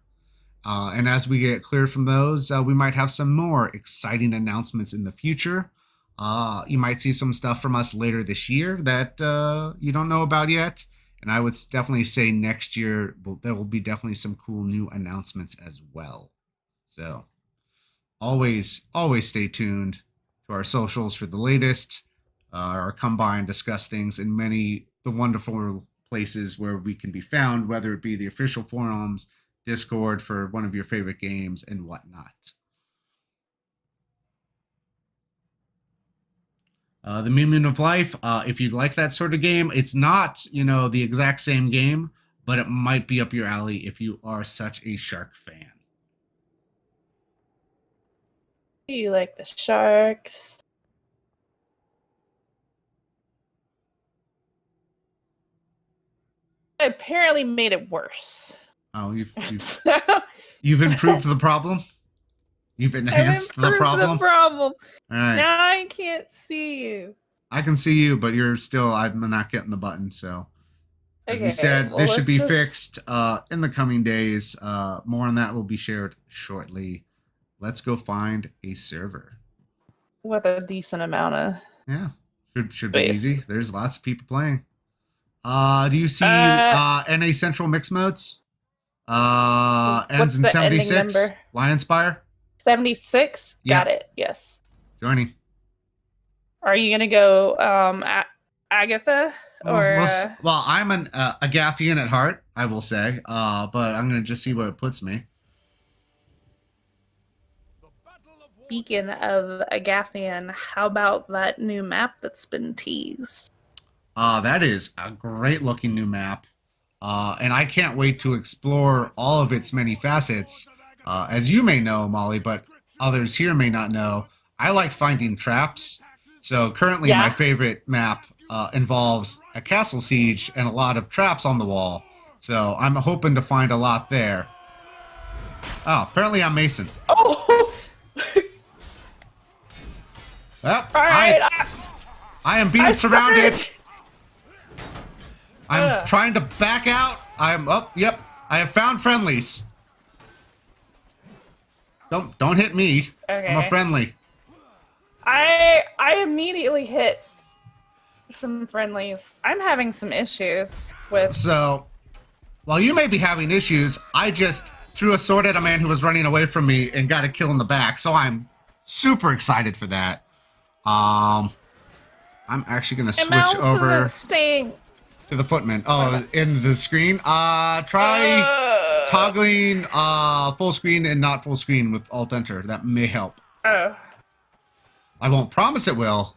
And as we get clear from those, we might have some more exciting announcements in the future. You might see some stuff from us later this year that you don't know about yet. And I would definitely say next year, there will be definitely some cool new announcements as well. So always stay tuned to our socials for the latest, or come by and discuss things in the wonderful places where we can be found, whether it be the official forums, Discord for one of your favorite games, and whatnot. The Meaning of Life, if you'd like that sort of game, it's not, the exact same game, but it might be up your alley if you are such a shark fan. You like the sharks? I apparently made it worse. Oh, you've improved the problem? You've enhanced the problem? All right. Now I can't see you. I can see you, but I'm not getting the button, so. As we said, well, this should be fixed in the coming days. More on that will be shared shortly. Let's go find a server. With a decent amount of... Yeah, should be easy. There's lots of people playing. Do you see NA Central mix modes? Ends in 76. Lionspire. 76. Got it. Yes. Joining. Are you gonna go Agatha or? Well, I'm an Agathian at heart, I will say. But I'm gonna just see where it puts me. Speaking of Agathian, how about that new map that's been teased? That is a great looking new map. And I can't wait to explore all of its many facets. As you may know, Molly, but others here may not know, I like finding traps. So currently my favorite map involves a castle siege and a lot of traps on the wall. So I'm hoping to find a lot there. Oh, apparently I'm Mason. Oh! Well, Alright, I am being surrounded. I'm Ugh. trying to back out. Yep. I have found friendlies. Don't hit me. Okay. I'm a friendly. I immediately hit some friendlies. I'm having some issues with... So, while you may be having issues, I just threw a sword at a man who was running away from me and got a kill in the back. So I'm super excited for that. I'm actually gonna switch over staying to the footman. Oh, in the screen. Try toggling full screen and not full screen with Alt Enter. That may help. Oh. I won't promise it will.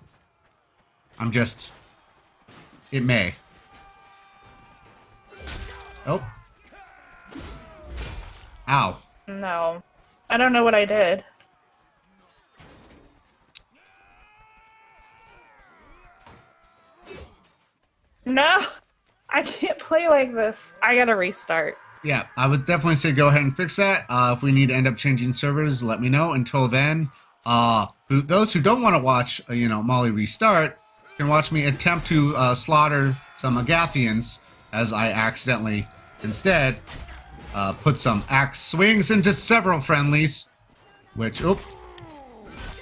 It may. Oh. Ow. No. I don't know what I did. No! I can't play like this. I gotta restart. Yeah, I would definitely say go ahead and fix that. If we need to end up changing servers, let me know. Until then, those who don't want to watch, Molly restart, can watch me attempt to slaughter some Agathians as I accidentally, instead, put some axe swings into several friendlies, which,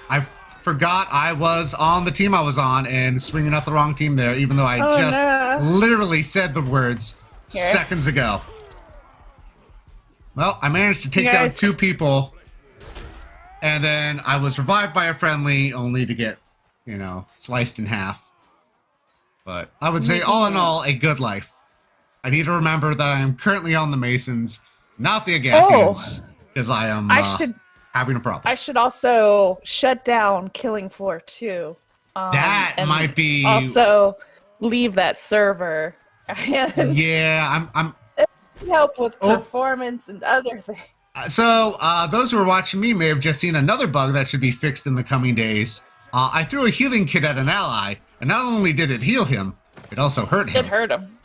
I forgot I was on the team I was on and swinging out the wrong team there, even though I literally said the words seconds ago. Well, I managed to take down 2 people, and then I was revived by a friendly, only to get, sliced in half. But I would say, all in all, a good life. I need to remember that I am currently on the Masons, not the Agathians, because I am having a problem. I should also shut down Killing Floor 2. That might be... Also, leave that server. Yeah, I'm help with performance and other things. So, those who are watching me may have just seen another bug that should be fixed in the coming days. I threw a healing kit at an ally, and not only did it heal him, it also hurt him. It hurt him.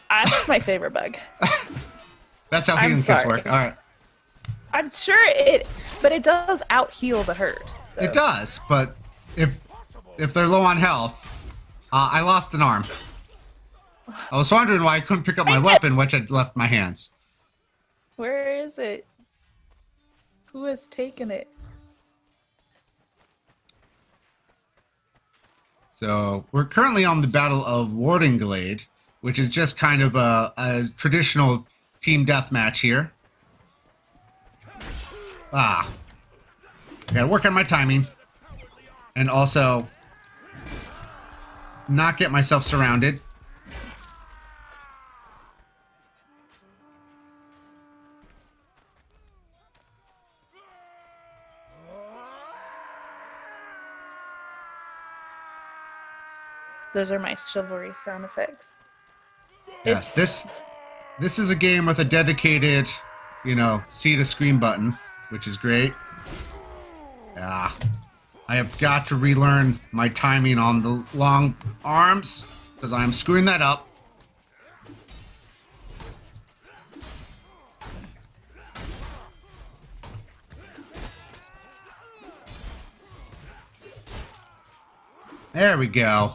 That's my favorite bug. That's how healing kits work. All right. I'm sure but it does out-heal the hurt. So. It does, but if they're low on health, I lost an arm. I was wondering why I couldn't pick up my weapon, which had left my hands. Where is it? Who has taken it? So, we're currently on the Battle of Wardenglade, which is just kind of a traditional team deathmatch here. Gotta work on my timing. And also, not get myself surrounded. Those are my chivalry sound effects. Yes, this is a game with a dedicated, see to screen button, which is great. Yeah. I have got to relearn my timing on the long arms, because I'm screwing that up. There we go.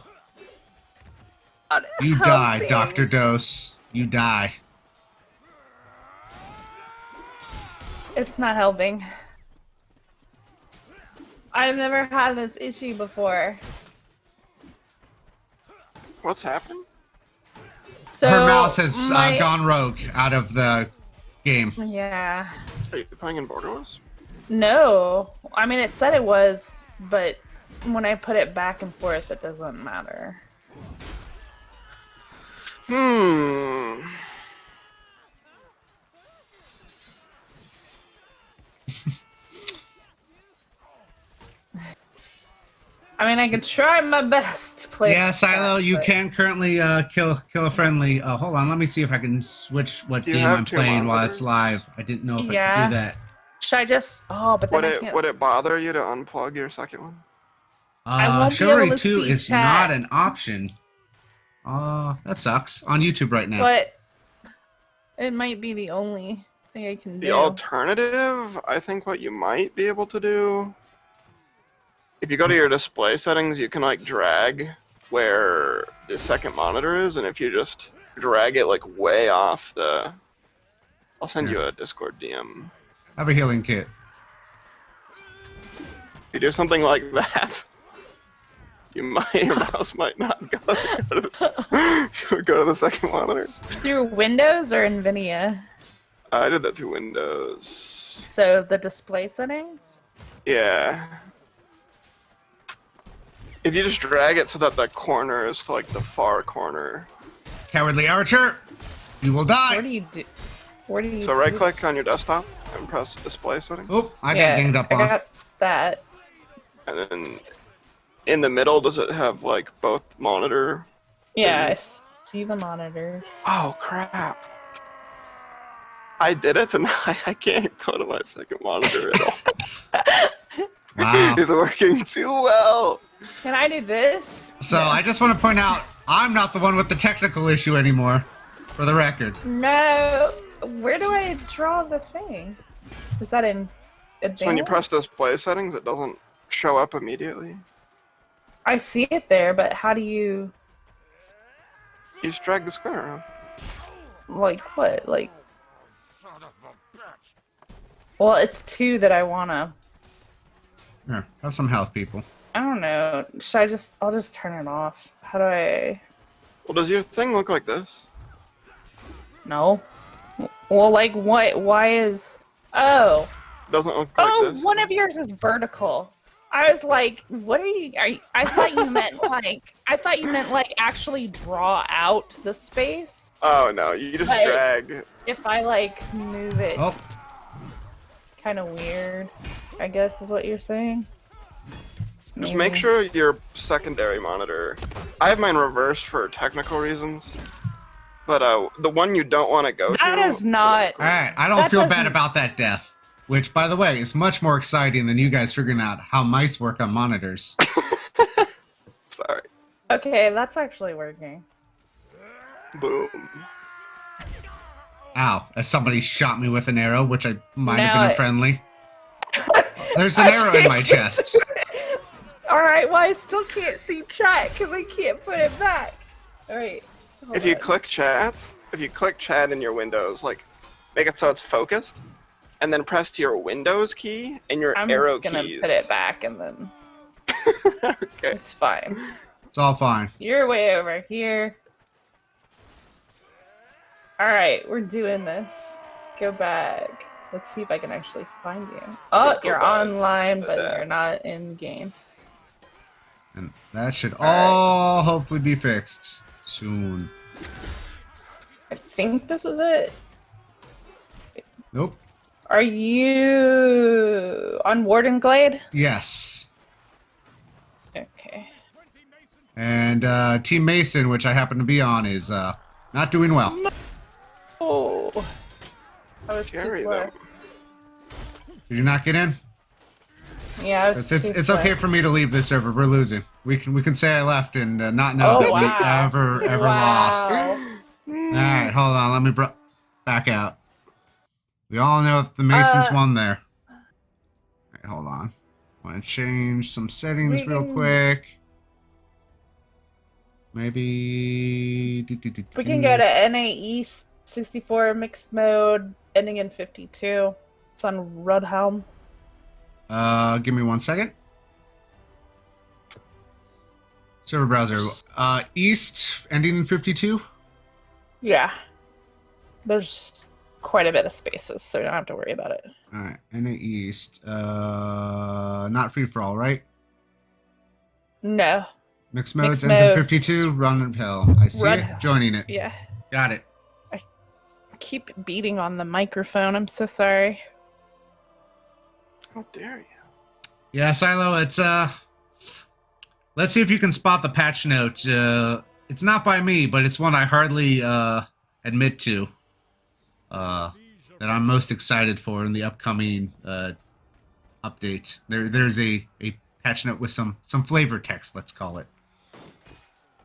You die, Dr. Dose. You die. It's not helping. I've never had this issue before. What's happened? So her mouse has gone rogue out of the game. Yeah. Are you playing in Borderlands? No. I mean, it said it was, but when I put it back and forth, it doesn't matter. I mean, I can try my best to play. Yeah, Silo, you can currently kill a friendly. Hold on, let me see if I can switch what game I'm playing while it's live. I didn't know if I could do that. Should I just? Oh, but then I can't. Would it bother you to unplug your second one? I won't be Chivalry able to 2 see is chat. not an option. That sucks. On YouTube right now. But it might be the only thing I can The do. alternative, I think what you might be able to do, if you go to your display settings, you can like drag where the second monitor is, and if you just drag it like way off the, I'll send you a Discord DM. Have a healing kit. If you do something like that, your mouse might not go to the second monitor. Through Windows or NVIDIA? I did that through Windows. So the display settings? Yeah. If you just drag it so that the corner is to like the far corner. Cowardly archer, you will die. Where do you do? Where do you? So right click on your desktop and press display settings. Oh, I got ganged up on. I got that. And then in the middle, does it have like both monitor? Yeah, I see the monitors. Oh crap. I did it and I can't go to my second monitor at all. Wow. It's working too well. Can I do this? So I just want to point out, I'm not the one with the technical issue anymore, for the record. No. Where do I draw the thing? Is that in advanced? So when you press display settings, it doesn't show up immediately. I see it there, but how do you? You just drag the square around. Like what? Like? Well, it's 2 that I wanna. Here, have some health, people. I don't know. Should I just? I'll just turn it off. How do I? Well, does your thing look like this? No. Well, like what? Why is? Oh. It doesn't look like this. One of yours is vertical. I was like, what are you? I thought you meant like. I thought you meant like actually draw out the space. Oh no, you just But drag. if I like move it, Oh, kind of weird. I guess is what you're saying. Just make sure your secondary monitor. I have mine reversed for technical reasons. But the one you don't want to go to. That is not. all right. I don't That feel bad doesn't- about that death. Which, by the way, is much more exciting than you guys figuring out how mice work on monitors. Sorry. Okay, that's actually working. Boom. Ow, as somebody shot me with an arrow, which I might have Now been it- a friendly. There's an arrow in my chest. All right, well I still can't see chat because I can't put it back. All right. hold If you on. click chat in your Windows, like make it so it's focused, and then press your Windows key and your I'm arrow just gonna keys. put it back and then Okay. it's fine. It's all fine. You're way over here. All right, we're doing this. Go back. Let's see if I can actually find you. Oh, Yeah, go you're back online, to but that. you're not in game. And that should all hopefully be fixed soon. I think this is it. Nope. Are you on Warden Glade? Yes. Okay. And Team Mason, which I happen to be on, is not doing well. Oh. I was Carry too slow. them. Did you not get in? Yeah, I was It's too slow. okay for me to leave this server. We're losing. We can say I left and not know Oh, that wow. we ever lost. Wow. All right, hold on. Let me back out. We all know that the Masons won there. All right, hold on. Want to change some settings We real can- quick. Maybe. We can go to NA East 64 mixed mode, ending in 52. It's on Rudhelm. Give me 1 second. Server browser. East, ending in 52. Yeah. There's quite a bit of spaces, so you don't have to worry about it. All right, NA East. Not free for all, right? No. Mixed modes Mixed ends in modes. 52. Run and hell. I see Run it. hell. Joining it. Yeah. Got it. I keep beating on the microphone. I'm so sorry. How dare you? Yeah, Silo. It's Let's see if you can spot the patch note. It's not by me, but it's one I hardly admit to. That I'm most excited for in the upcoming update. There's a catching it with some flavor text, let's call it.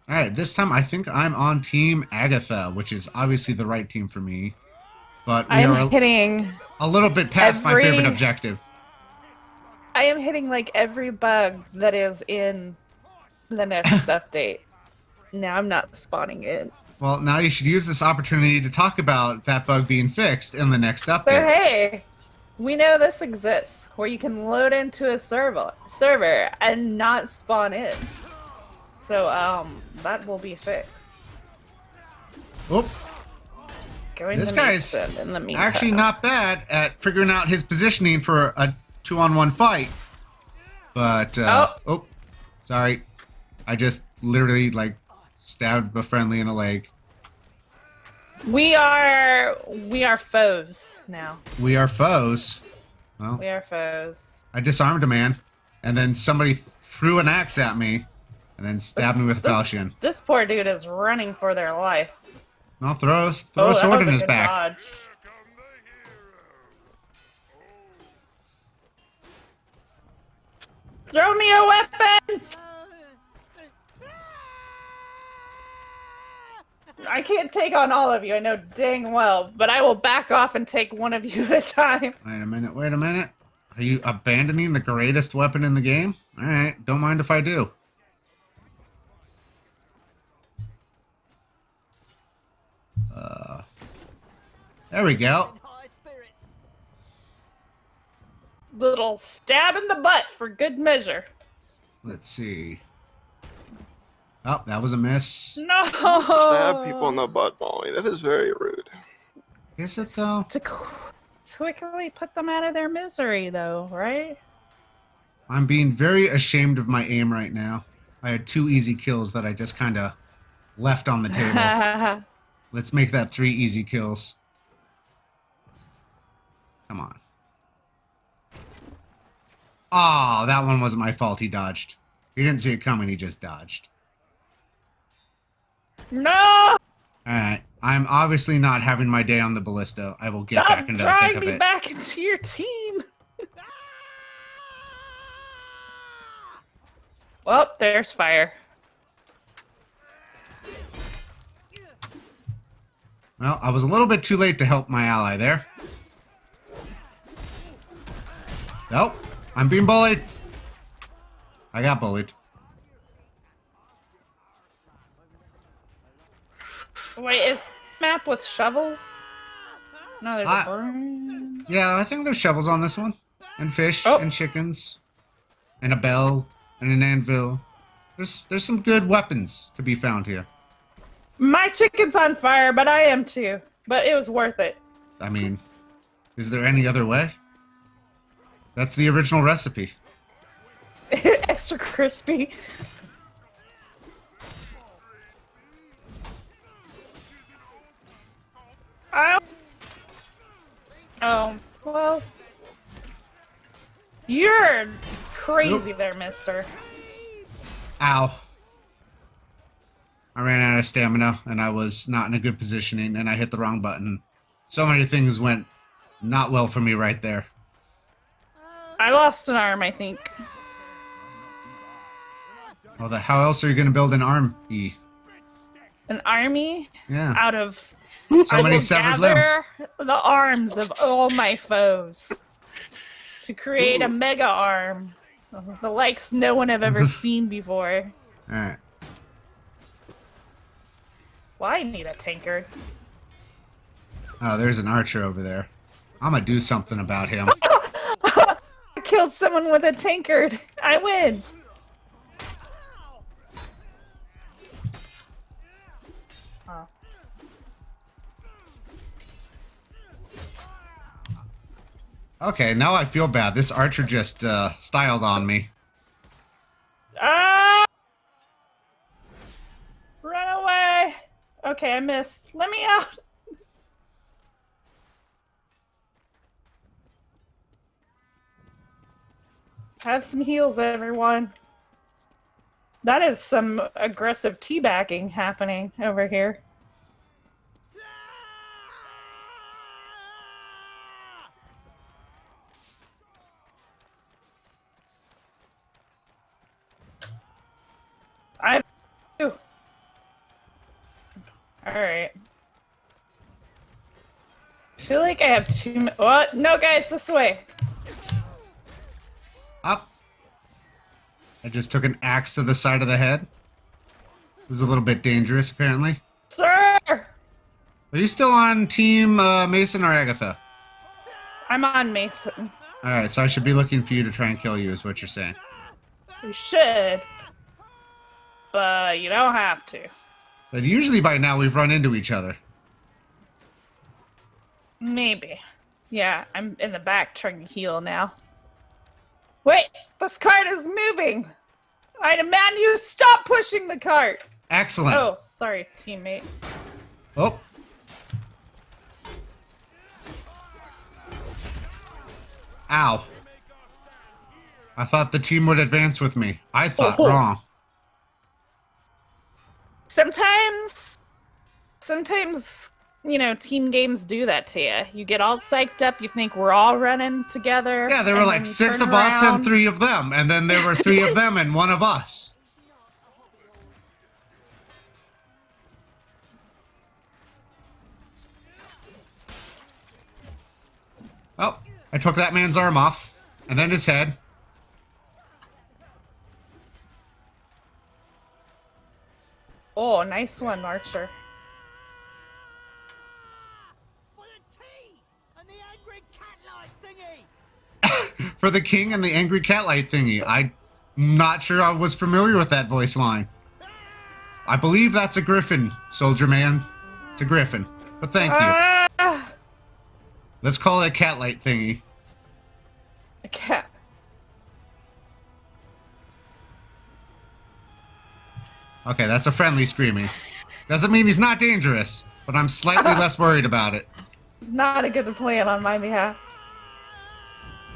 All right, this time I think I'm on Team Agatha, which is obviously the right team for me. But we I'm are hitting a little bit past my favorite objective. I am hitting like every bug that is in the next update. Now I'm not spawning in. Well, now you should use this opportunity to talk about that bug being fixed in the next update. So hey, we know this exists, where you can load into a server and not spawn in. So that will be fixed. Oop. This guy's actually not bad at figuring out his positioning for a 2-on-1 fight. But, oh, sorry. I just literally, like, stabbed a friendly in the leg. We are foes now. We are foes? Well, we are foes. I disarmed a man, and then somebody threw an axe at me, and then stabbed me with a falchion. This poor dude is running for their life. Well, throw a sword in his back. Dodge. Throw me your weapons! I can't take on all of you, I know dang well, but I will back off and take one of you at a time. Wait a minute. Are you abandoning the greatest weapon in the game? Alright, don't mind if I do. There we go. Little stab in the butt for good measure. Let's see. Oh, that was a miss. No! Stab people in the butt, Molly. That is very rude. Is it though? To quickly put them out of their misery, though, right? I'm being very ashamed of my aim right now. I had 2 easy kills that I just kind of left on the table. Let's make that 3 easy kills. Come on. Oh, that one wasn't my fault. He dodged. He didn't see it coming. He just dodged. No! Alright. I'm obviously not having my day on the ballista. I will get back into the thick of it. Stop dragging me back into your team! Well, there's fire. Well, I was a little bit too late to help my ally there. Nope. I'm being bullied. I got bullied. Wait, is map with shovels? No, there's a broom. Yeah, I think there's shovels on this one. And fish, and chickens. And a bell, and an anvil. There's some good weapons to be found here. My chicken's on fire, but I am too. But it was worth it. I mean, is there any other way? That's the original recipe. Extra crispy. Oh, well. You're crazy there, mister. Ow. I ran out of stamina, and I was not in a good positioning, and I hit the wrong button. So many things went not well for me right there. I lost an arm, I think. Well, how else are you going to build an army? An army? Yeah. Out of... So many severed limbs. The arms of all my foes. To create a mega arm. The likes no one have ever seen before. Alright. Well, I need a tankard. Oh, there's an archer over there. I'm gonna do something about him. I killed someone with a tankard. I win. Oh. Okay, now I feel bad. This archer just styled on me. Ah! Run away! Okay, I missed. Let me out! Have some heals, everyone. That is some aggressive teabagging happening over here. Alright. I feel like I have what? No, guys, this way. Up. I just took an axe to the side of the head. It was a little bit dangerous, apparently. Sir! Are you still on Team Mason or Agatha? I'm on Mason. Alright, so I should be looking for you to try and kill you, is what you're saying. You should. But you don't have to. But usually by now we've run into each other. Maybe. Yeah, I'm in the back trying to heal now. Wait! This cart is moving! I demand you stop pushing the cart! Excellent. Oh, sorry, teammate. Oh. Ow. I thought the team would advance with me. I thought wrong. Sometimes, you know, team games do that to you. You get all psyched up, you think we're all running together. Yeah, there were like 6 of us and 3 of them, and then there were 3 of them and 1 of us. Well, I took that man's arm off, and then his head. Oh, nice one, Archer. For the king and the angry catlight thingy. I'm not sure I was familiar with that voice line. I believe that's a griffin, soldier man. It's a griffin. But thank you. Let's call it a catlight thingy. A cat. Okay, that's a friendly screaming. Doesn't mean he's not dangerous, but I'm slightly less worried about it. It's not a good plan on my behalf.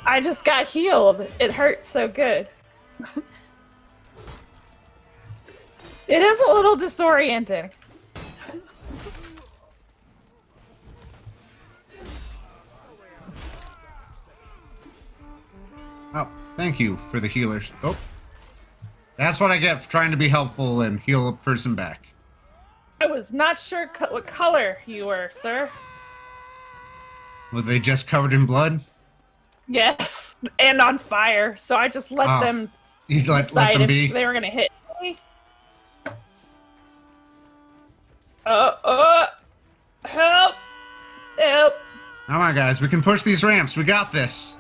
I just got healed. It hurt so good. It is a little disorienting. Oh, thank you for the healers. Oh. That's what I get for trying to be helpful and heal a person back. I was not sure what color you were, sir. Were they just covered in blood? Yes, and on fire. So I just let them let decide them if be. they were gonna hit me. Help! Help! Come on, guys. We can push these ramps. We got this.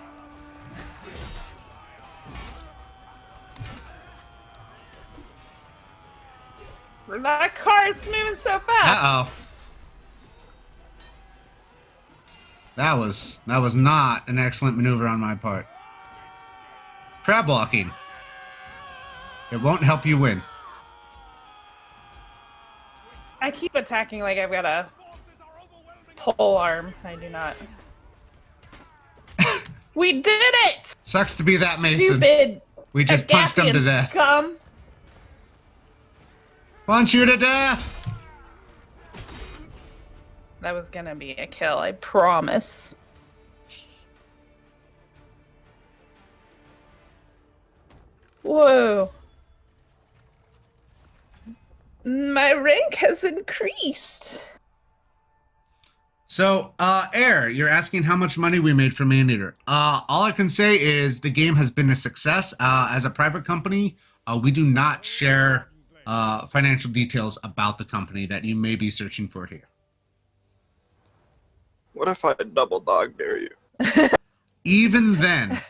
That cart's moving so fast. Uh-oh. That was not an excellent maneuver on my part. Crab walking. It won't help you win. I keep attacking like I've got a pole arm. I do not. We did it! Sucks to be that Mason. Stupid. We just punched him to death. Scum. Punch you to death! That was gonna be a kill, I promise. Whoa. My rank has increased. So, Air, you're asking how much money we made from Maneater. All I can say is the game has been a success. As a private company, we do not share financial details about the company that you may be searching for here. What if I double dog dare you? Even then,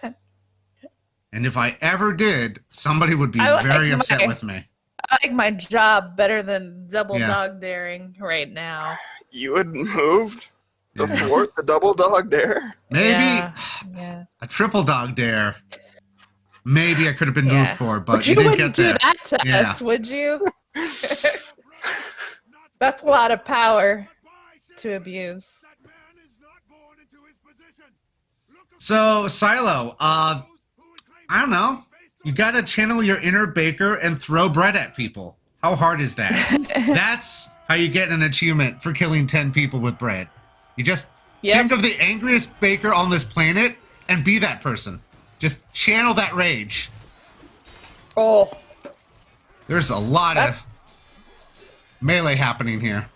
and if I ever did, somebody would be very upset with me. I like my job better than double dog daring right now. You would moved to thwart the double dog dare? Maybe a triple dog dare. Maybe I could have been moved for, but you didn't get there. You wouldn't do that to us, would you? That's a lot of power to abuse. So, Silo, I don't know. You gotta channel your inner baker and throw bread at people. How hard is that? That's how you get an achievement for killing 10 people with bread. You just think of the angriest baker on this planet and be that person. Just channel that rage. Oh. There's a lot of melee happening here.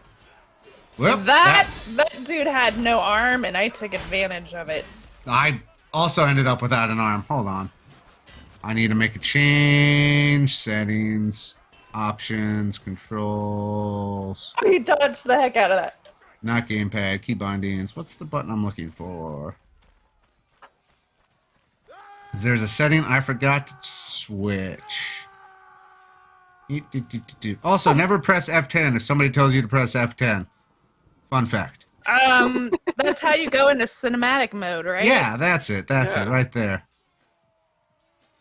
Whoop, That dude had no arm, and I took advantage of it. I also ended up without an arm. Hold on. I need to make a change. Settings, options, controls. He dodged the heck out of that. Not gamepad, key bindings. What's the button I'm looking for? There's a setting I forgot to switch. Also, never press F10 if somebody tells you to press F10. Fun fact. That's how you go into cinematic mode, right? Yeah, that's it. That's it right there.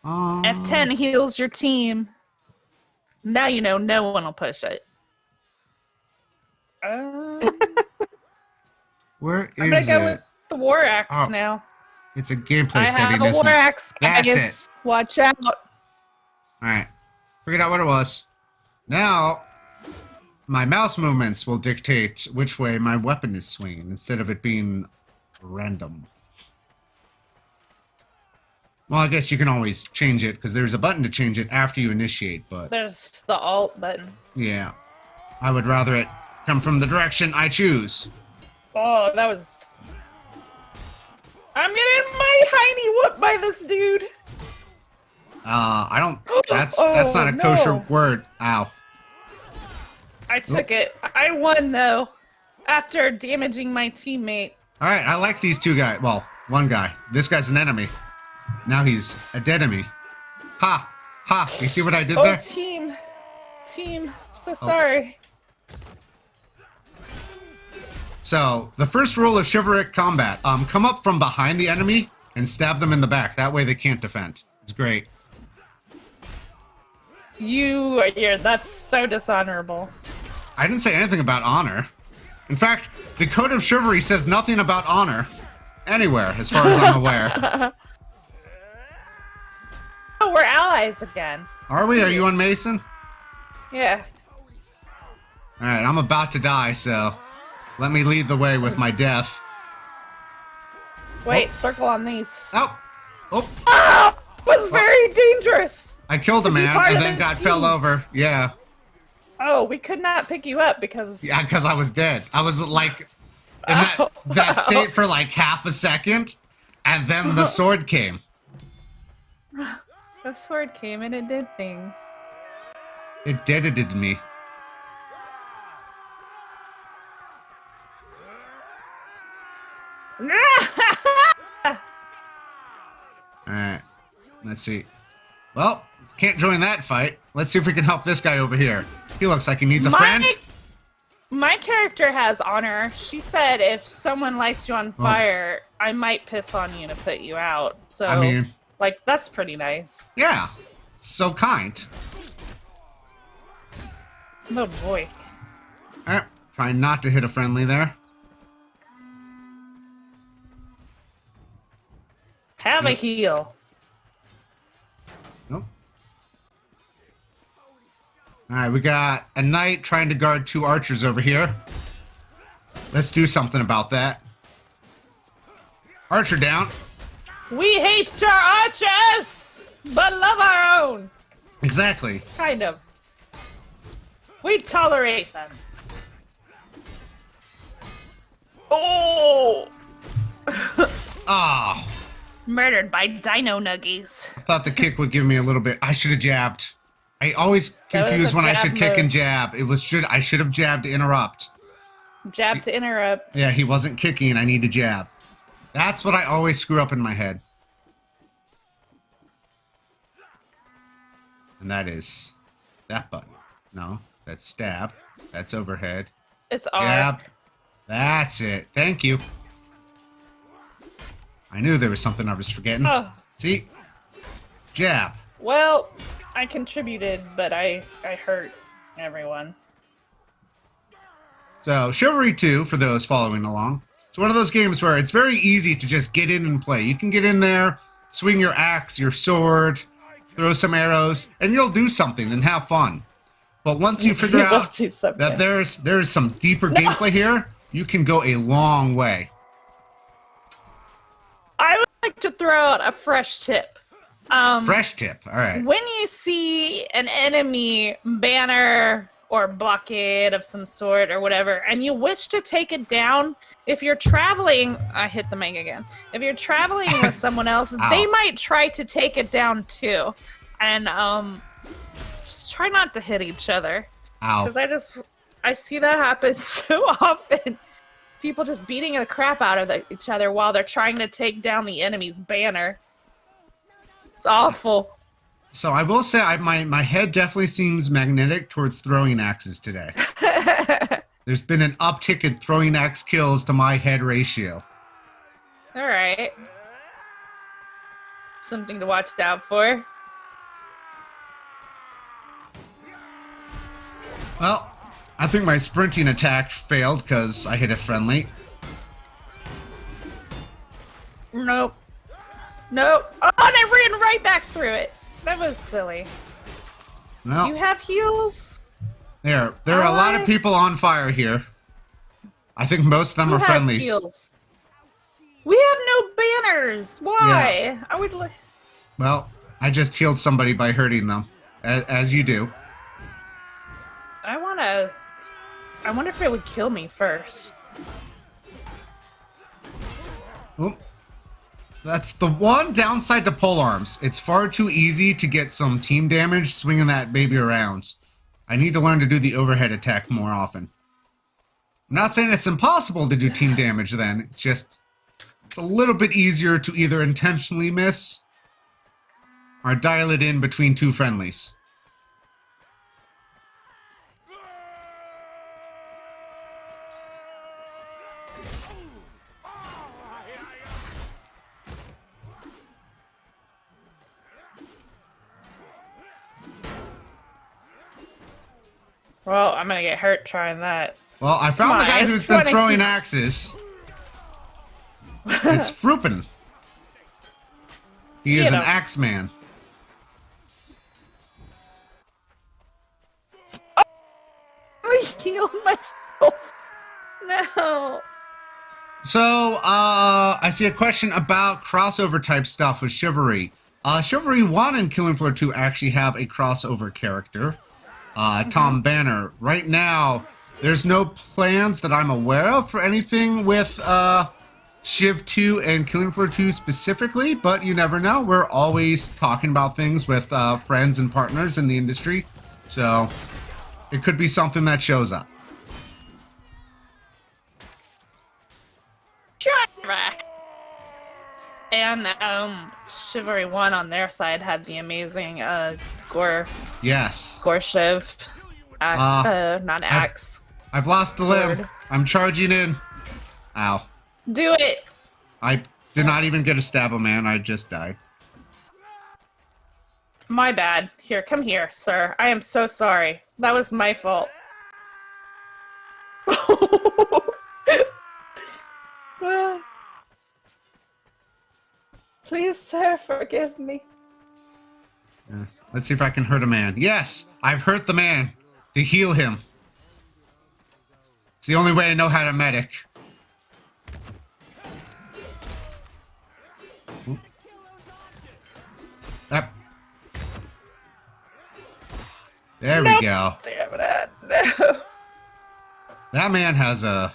F10 heals your team. Now you know no one will push it. Where is I'm gonna go it? with the war axe now. It's a gameplay I setting, have a isn't war it? axe, guys. That's it. Watch out. Alright. Figured out what it was. Now, my mouse movements will dictate which way my weapon is swinging instead of it being random. Well, I guess you can always change it because there's a button to change it after you initiate, but There's the alt button. yeah. I would rather it come from the direction I choose. Oh, that was... I'm getting my hiney whooped by this dude. I don't... That's not a kosher word. Ow. I took it. I won, though, after damaging my teammate. Alright, I like these two guys. Well, one guy. This guy's an enemy. Now he's a dead enemy. Ha! Ha! You see what I did there? Oh, team. So sorry. So, the first rule of chivalric combat, come up from behind the enemy and stab them in the back. That way they can't defend. It's great. That's so dishonorable. I didn't say anything about honor. In fact, the Code of Chivalry says nothing about honor anywhere, as far as I'm aware. Oh, we're allies again. Are we? Are you on Mason? Yeah. Alright, I'm about to die, so let me lead the way with my death. Wait, circle on these. Oh! Oh! Ah! Was very dangerous. I killed a man and then fell over. Yeah. Oh, we could not pick you up because... Yeah, because I was dead. I was like in that state for like half a second, and then the sword came. The sword came and it did things. It deaded me. Alright. Let's see. Well, can't join that fight. Let's see if we can help this guy over here. He looks like he needs a friend. My character has honor. She said if someone lights you on fire, I might piss on you to put you out. So, I mean, like, that's pretty nice. Yeah. So kind. Oh, boy. Try not to hit a friendly there. Have a heal. Nope. Alright, we got a knight trying to guard two archers over here. Let's do something about that. Archer down. We hate our archers, but love our own. Exactly. Kind of. We tolerate them. Oh! Ah. Murdered by dino nuggies. I thought the kick would give me a little bit. I should have jabbed. I always confuse when I should kick and jab. I should have jabbed to interrupt. Jab to interrupt. Yeah, he wasn't kicking. I need to jab. That's what I always screw up in my head. And that is that button. No, that's stab. That's overhead. It's R. Jab. That's it. Thank you. I knew there was something I was forgetting. Oh. See? Jab. Well, I contributed, but I hurt everyone. So, Chivalry 2, for those following along, it's one of those games where it's very easy to just get in and play. You can get in there, swing your axe, your sword, throw some arrows, and you'll do something and have fun. But once you figure out that there's some deeper gameplay here, you can go a long way. I would like to throw out a fresh tip. Fresh tip, all right. When you see an enemy banner or bucket of some sort or whatever, and you wish to take it down, if you're traveling, I hit the mic again. If you're traveling with someone else, they might try to take it down too. And just try not to hit each other. Ow. Because I see that happen so often. People just beating the crap out of each other while they're trying to take down the enemy's banner. It's awful. So I will say my head definitely seems magnetic towards throwing axes today. There's been an uptick in throwing axe kills to my head ratio. All right. Something to watch out for. Well, I think my sprinting attack failed because I hit a friendly. Nope. Nope. Oh, and I ran right back through it. That was silly. Well, You have heals? there are a lot of people on fire here. I think most of them are friendlies. Heals? We have no banners. Why? Yeah. I would like. Well, I just healed somebody by hurting them, as you do. I wonder if it would kill me first. Oop. That's the one downside to polearms. It's far too easy to get some team damage swinging that baby around. I need to learn to do the overhead attack more often. I'm not saying it's impossible to do team damage then. It's a little bit easier to either intentionally miss or dial it in between two friendlies. Well, I'm gonna get hurt trying that. Well, I found the guy it's who's been 20. throwing axes. It's Fruppen. He is Get an him. axe man. I healed myself. No. So, I see a question about crossover type stuff with Chivalry. Chivalry 1 and Killing Floor 2 actually have a crossover character, Tom Banner. Right now, there's no plans that I'm aware of for anything with Shiv 2 and Killing Floor 2 specifically, but you never know. We're always talking about things with friends and partners in the industry, so it could be something that shows up. And Chivalry 1 on their side had the amazing Gore Yes. Shiv. Not axe. I've lost the Sword. limb. I'm charging in. Ow. Do it! I did not even get a stab a man. I just died. My bad. Here, come here, sir. I am so sorry. That was my fault. Please, sir, forgive me. Let's see if I can hurt a man. Yes, I've hurt the man to heal him. It's the only way I know how to medic. Oop. Up. There we go. Damn it. No. That man has a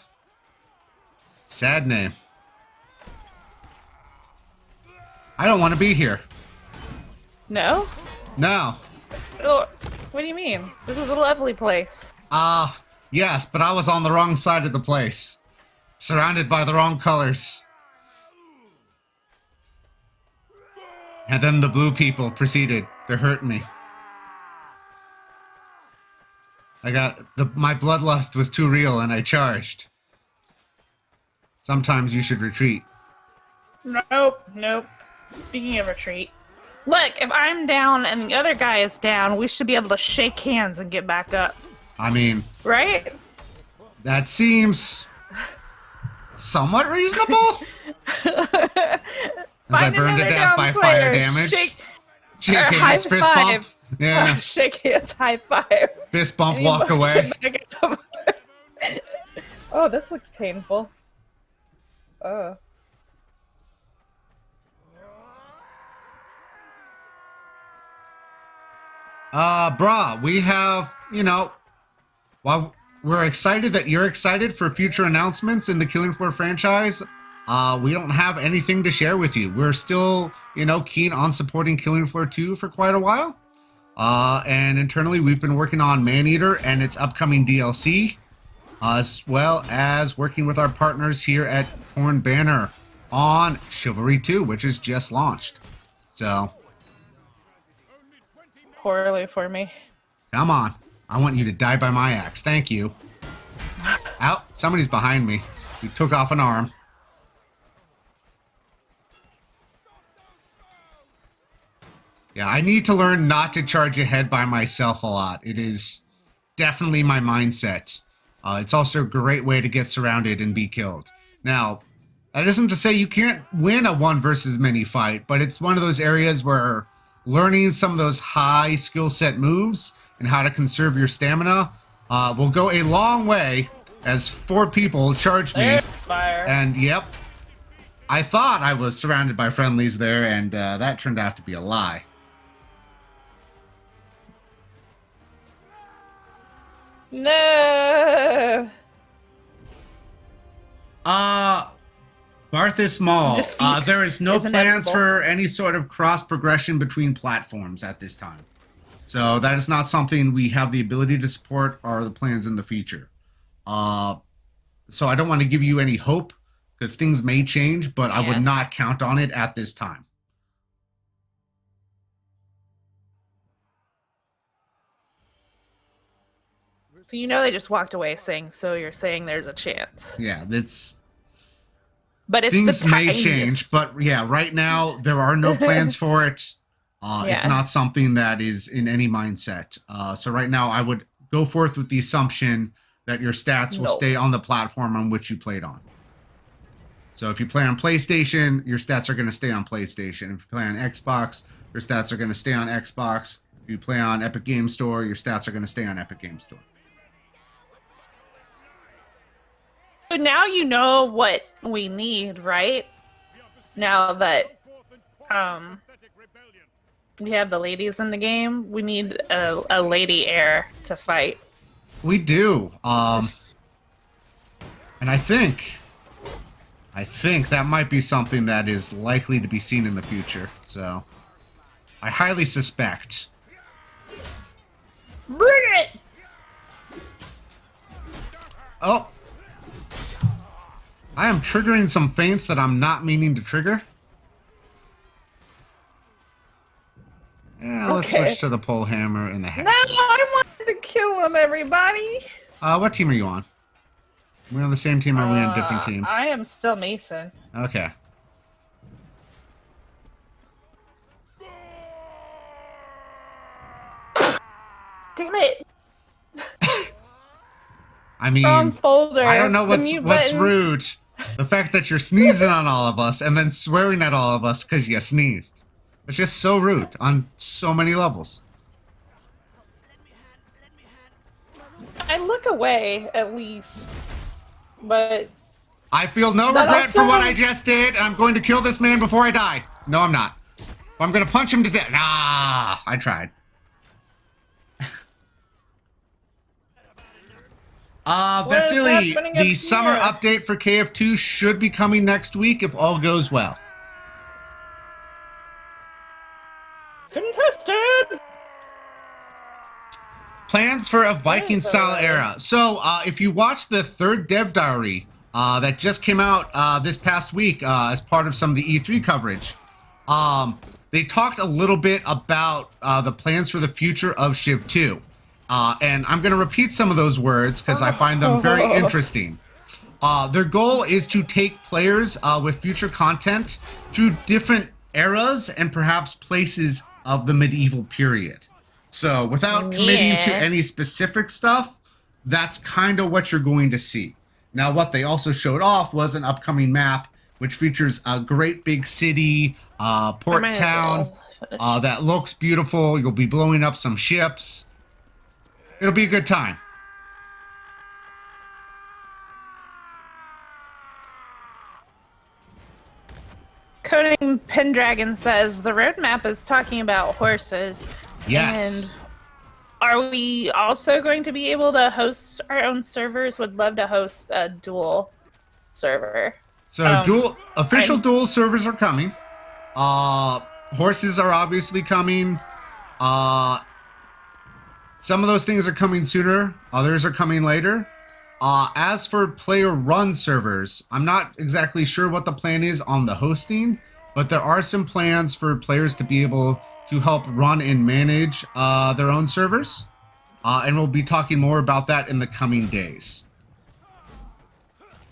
sad name. I don't want to be here. No? No. Oh, what do you mean? This is a lovely place. Yes, but I was on the wrong side of the place. Surrounded by the wrong colors. And then the blue people proceeded to hurt me. My bloodlust was too real and I charged. Sometimes you should retreat. Nope. Speaking of retreat, look, if I'm down and the other guy is down, we should be able to shake hands and get back up. I mean, right? That seems somewhat reasonable. As I burned to death by fire damage. Shake hands, fist bump. Yeah. Shake hands, high five. Fist bump, walk away. Oh, this looks painful. Oh. Brah, we have, while we're excited that you're excited for future announcements in the Killing Floor franchise, we don't have anything to share with you. We're still, keen on supporting Killing Floor 2 for quite a while. And internally, we've been working on Maneater and its upcoming DLC, as well as working with our partners here at Horn Banner on Chivalry 2, which is just launched. So, Poorly for me. come on. I want you to die by my axe. Thank you. Ow, somebody's behind me. He took off an arm. Yeah, I need to learn not to charge ahead by myself a lot. It is definitely my mindset. It's also a great way to get surrounded and be killed. Now, that isn't to say you can't win a one versus many fight, but it's one of those areas where learning some of those high skill set moves and how to conserve your stamina will go a long way, as 4 people charged me. There's fire. And yep, I thought I was surrounded by friendlies there, and that turned out to be a lie. No. Barthus Mall. Defeat There is no is plans inevitable. for any sort of cross progression between platforms at this time. So that is not something we have the ability to support or the plans in the future. So I don't want to give you any hope because things may change, but I Yeah. would not count on it at this time. So they just walked away saying, so you're saying there's a chance. Yeah, that's But it's things the may tiniest. change, but yeah, right now there are no plans for it. It's Yeah. not something that is in any mindset. So right now I would go forth with the assumption that your stats will No. stay on the platform on which you played on. So if you play on PlayStation, your stats are going to stay on PlayStation. If you play on Xbox, your stats are going to stay on Xbox. If you play on Epic Game Store, your stats are going to stay on Epic Game Store. So now you know what we need, right? Now that we have the ladies in the game, we need a lady heir to fight. We do. And I think that might be something that is likely to be seen in the future. So I highly suspect. Bring it! Oh. I am triggering some feints that I'm not meaning to trigger. Yeah, let's Okay. switch to the pole hammer and the No, hatchet. I wanted to kill him, everybody. What team are you on? We're on the same team or are we on different teams? I am still Mason. Okay. Damn it. I mean, Wrong folder. I don't know The what's mute what's button. rude. The fact that you're sneezing on all of us and then swearing at all of us because you sneezed. It's just so rude on so many levels. I look away, at least. But I feel no But regret for what also- I just did. I'm going to kill this man before I die. No, I'm not. I'm going to punch him to death. Ah, I tried. What is Vasily, happening the up summer here? update for KF2 should be coming next week if all goes well. contested. Plans for a Viking-style Nice. era. So, if you watch the third dev diary that just came out this past week as part of some of the E3 coverage, they talked a little bit about the plans for the future of Civ 2. And I'm going to repeat some of those words because I find them very interesting. Their goal is to take players with future content through different eras and perhaps places of the medieval period. So without committing to Yeah. any specific stuff, that's kind of what you're going to see. Now, what they also showed off was an upcoming map which features a great big city, port might as town that looks beautiful. You'll be blowing up some ships. It'll be a good time. Coding Pendragon says the roadmap is talking about horses. Yes. And Are we also going to be able to host our own servers? Would love to host a dual server. So dual servers are coming. Horses are obviously coming. Some of those things are coming sooner. Others are coming later. As for player run servers, I'm not exactly sure what the plan is on the hosting, but there are some plans for players to be able to help run and manage their own servers. And we'll be talking more about that in the coming days.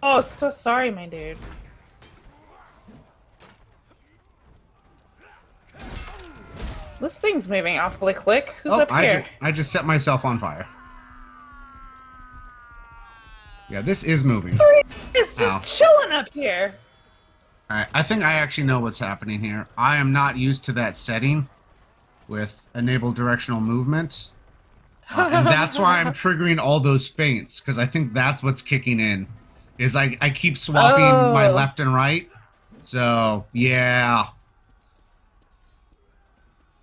Oh, so sorry, my dude. This thing's moving awfully quick. Who's up here? I just set myself on fire. Yeah, this is moving. It's just chilling up here. Alright, I think I actually know what's happening here. I am not used to that setting with enable directional movement. And that's why I'm triggering all those feints, because I think that's what's kicking in. Is I keep swapping my left and right. So, yeah.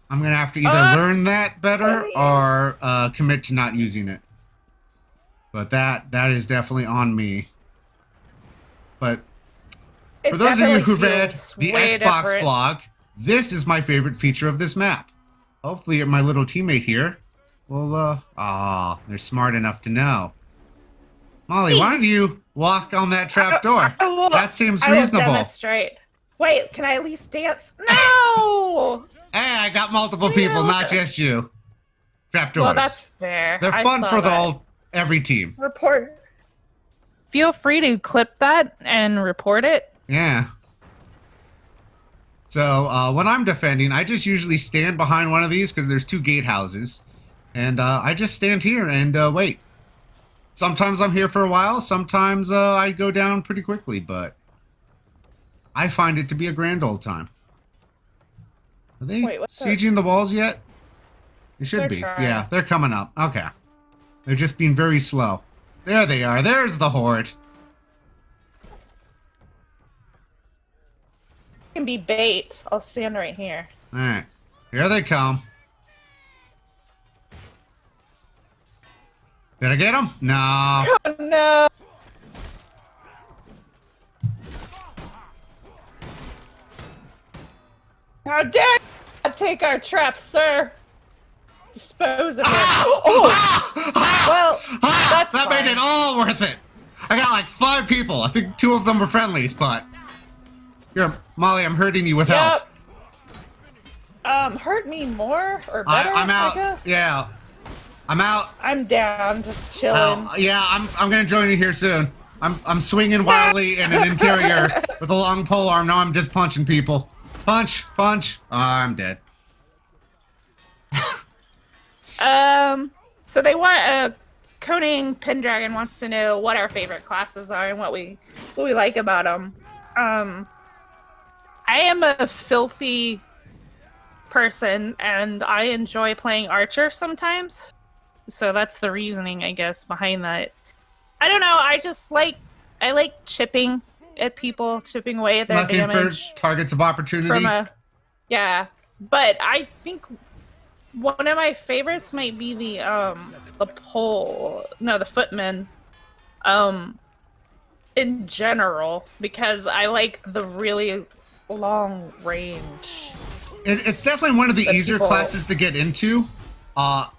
I'm going to have to either learn that better or commit to not using it. But that is definitely on me. But for those of you who read the Xbox blog, this is my favorite feature of this map. Hopefully my little teammate here will, they're smart enough to know. Molly, why don't you walk on that trap door? That seems reasonable. I will demonstrate. Wait, can I at least dance? No! Hey, I got multiple people, not just you. Trapdoors. Well, that's fair. They're fun for every team. Report. Feel free to clip that and report it. Yeah. So when I'm defending, I just usually stand behind one of these because there's 2 gatehouses. And I just stand here and wait. Sometimes I'm here for a while. Sometimes I go down pretty quickly, but I find it to be a grand old time. Are they sieging the walls yet? They should be. Trying. Yeah, they're coming up. Okay. They're just being very slow. There they are. There's the horde. Can be bait. I'll stand right here. All right. Here they come. Did I get them? No. Oh, no. How dare you take our traps, sir? Dispose of it. Well, that's that made it all worth it. I got like 5 people. I think 2 of them were friendlies, but here, Molly, I'm hurting you with health. Hurt me more or better? I'm out. I guess? Yeah, I'm out. I'm down, just chilling. Yeah, I'm gonna join you here soon. I'm swinging wildly in an interior with a long pole arm. Now I'm just punching people. Punch, punch. Oh, I'm dead. So they want Coning Pendragon wants to know what our favorite classes are and what we like about them. I am a filthy person and I enjoy playing Archer sometimes. So that's the reasoning, I guess, behind that. I don't know, I like chipping at people, chipping away at their damage. Looking for targets of opportunity. Yeah, but I think one of my favorites might be the footmen. In general, because I like the really long range. It's definitely one of the easier classes to get into,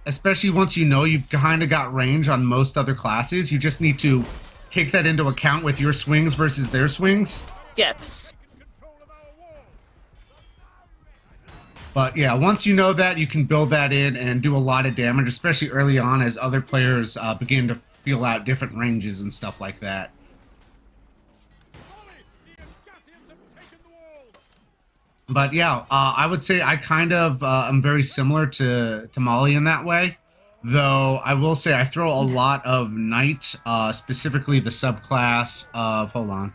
especially once you know you've kind of got range on most other classes. You just need to take that into account with your swings versus their swings. Yes. But yeah, once you know that, you can build that in and do a lot of damage, especially early on as other players begin to feel out different ranges and stuff like that. But yeah, I would say I kind of am very similar to Molly in that way. Though I will say I throw a lot of Knight, specifically the subclass of, hold on.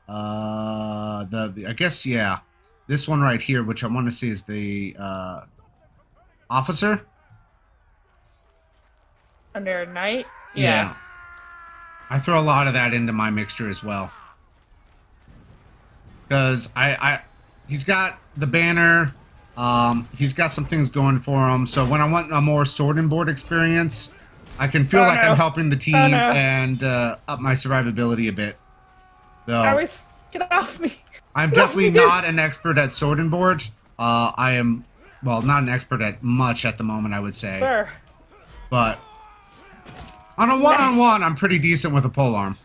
I guess, yeah. This one right here, which I want to see is the officer. Under Knight? Yeah. I throw a lot of that into my mixture as well. Because he's got the banner, He's got some things going for him. So when I want a more sword and board experience, I can feel like I'm helping the team and up my survivability a bit. So, get off me. I'm definitely not an expert at sword and board. I am, well, not an expert at much at the moment, I would say. Sir. But on a one-on-one, I'm pretty decent with a polearm.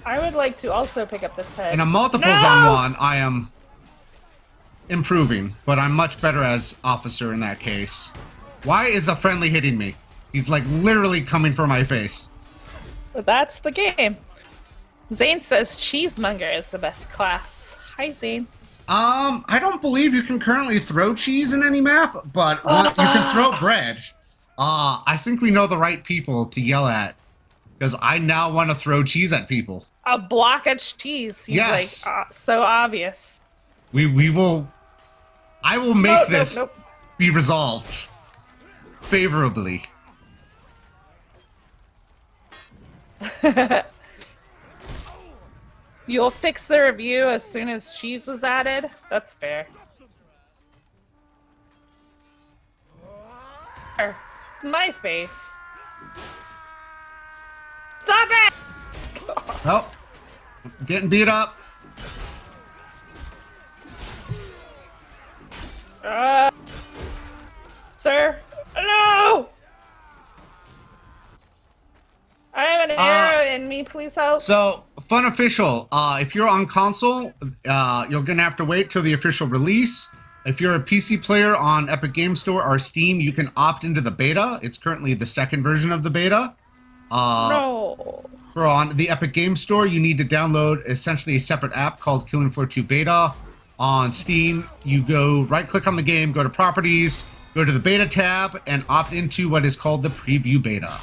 I would like to also pick up this head. In a multiples-on-one, I am improving, but I'm much better as officer in that case. Why is a friendly hitting me? He's like literally coming for my face. But that's the game. Zane says Cheesemonger is the best class. Hi, Zane. I don't believe you can currently throw cheese in any map, but you can throw bread. I think we know the right people to yell at, because I now want to throw cheese at people. A block of cheese seems like so obvious. We will. I will make this be resolved favorably. You'll fix the review as soon as cheese is added? That's fair. My face. Stop it! Oh, I'm getting beat up. Sir? No! I have an arrow in me, please help. So, fun official, if you're on console, you're gonna have to wait till the official release. If you're a PC player on Epic Game Store or Steam, you can opt into the beta. It's currently the second version of the beta. No. For on the Epic Game Store, you need to download essentially a separate app called Killing Floor 2 Beta. On Steam, you go right-click on the game, go to Properties, go to the Beta tab, and opt into what is called the Preview Beta.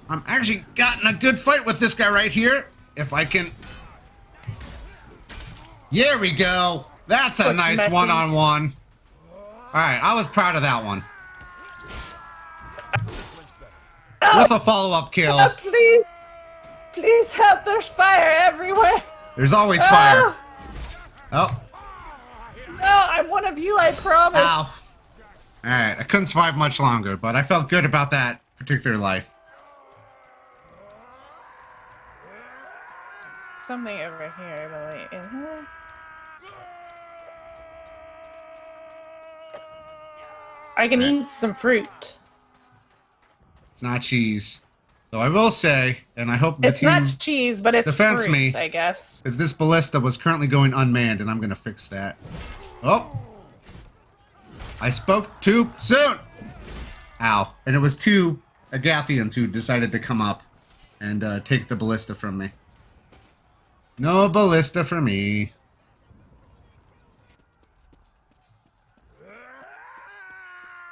I'm actually gotten a good fight with this guy right here. If I can... There we go. That's a nice one-on-one. Alright, I was proud of that one. With a follow-up kill. Oh, please. Please help, there's fire everywhere. There's always fire. Oh. No, I'm one of you, I promise. Ow. Alright, I couldn't survive much longer, but I felt good about that particular life. Something over here, but wait, is there? I can eat some fruit. It's not cheese. So I will say, and I hope the it's team not cheese, but it's defends fruit, me, I guess. because this ballista was currently going unmanned, and I'm going to fix that. Oh. I spoke too soon. Ow. And it was two Agathians who decided to come up and take the ballista from me. No ballista for me.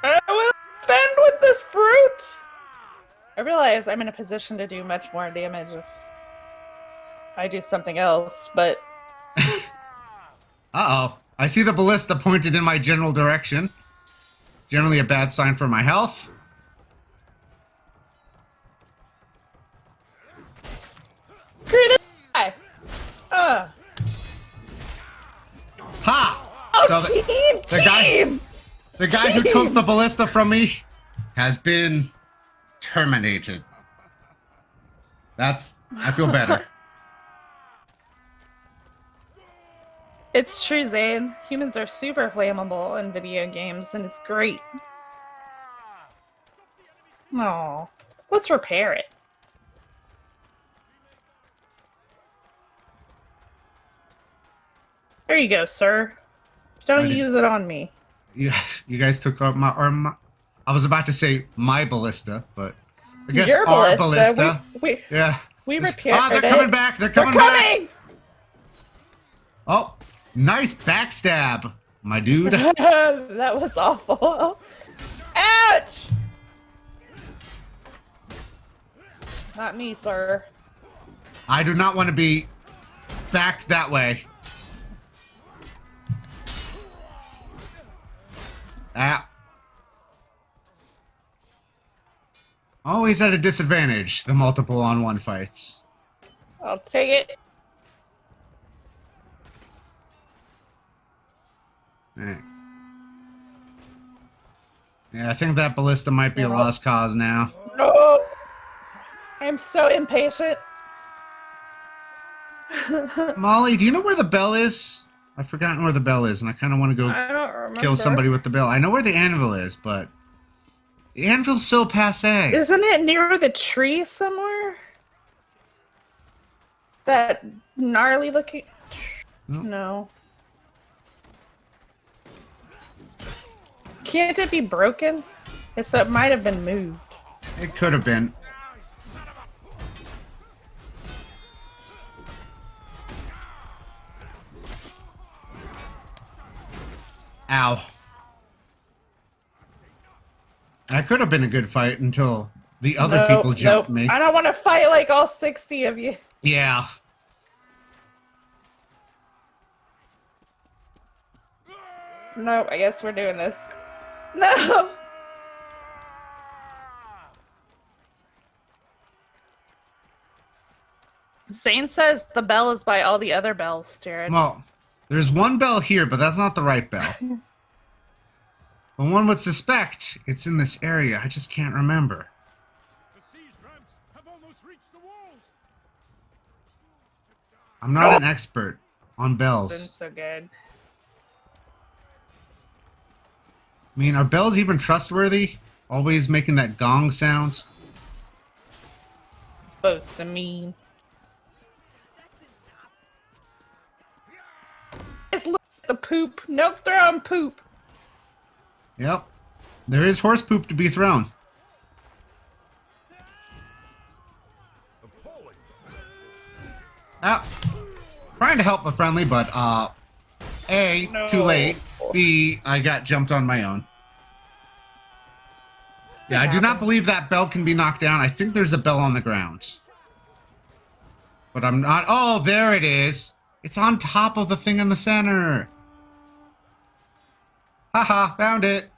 I will defend with this fruit! I realize I'm in a position to do much more damage if I do something else, but... Uh-oh. I see the ballista pointed in my general direction. Generally a bad sign for my health. Ha! Oh, so team! The guy who took the ballista from me has been terminated. I feel better. It's true, Zane. Humans are super flammable in video games, and it's great. No, let's repair it. There you go, sir. Just don't use it on me. Yeah, you guys took out my arm. I was about to say my ballista, but I guess Your our ballista. Yeah. We repaired it. They're coming back. They're coming back. Oh, nice backstab, my dude. That was awful. Ouch! Not me, sir. I do not want to be back that way. Ah. Always at a disadvantage, the multiple on one fights. I'll take it. Alright. Yeah, I think that ballista might be a lost cause now. No! I'm so impatient. Molly, do you know where the bell is? I've forgotten where the bell is, and I kind of want to go I don't remember. kill somebody with the bell. I know where the anvil is, but the anvil's so passé. Isn't it near the tree somewhere? That gnarly looking... Nope. No. Can't it be broken? It might have been moved. It could have been. Ow. That could have been a good fight until the other people jumped me. I don't want to fight like all 60 of you. Yeah. No, I guess we're doing this. No! Zane says the bell is by all the other bells, Jared. Well, there's one bell here, but that's not the right bell. But one would suspect it's in this area. I just can't remember. The siege ramps have almost reached the walls. I'm not an expert on Been bells. so good. I mean, are bells even trustworthy? Always making that gong sound? Supposed to mean. It's the poop. No throwing poop. Yep. There is horse poop to be thrown. Ah. Trying to help a friendly, but, A, No. too late. B, I got jumped on my own. Yeah, I do not believe that bell can be knocked down. I think there's a bell on the ground. But I'm not... Oh, there it is. It's on top of the thing in the center. Haha, found it.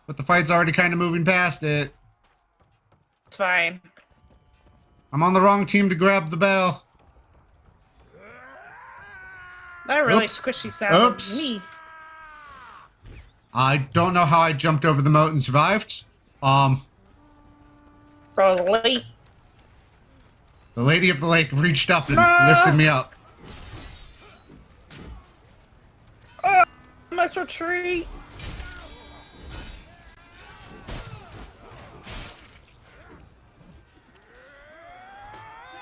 But the fight's already kind of moving past it. It's fine. I'm on the wrong team to grab the bell. That really Oops. squishy sound Oops. is me. I don't know how I jumped over the moat and survived. Probably. The lady of the lake reached up and lifted me up. Oh, I must retreat.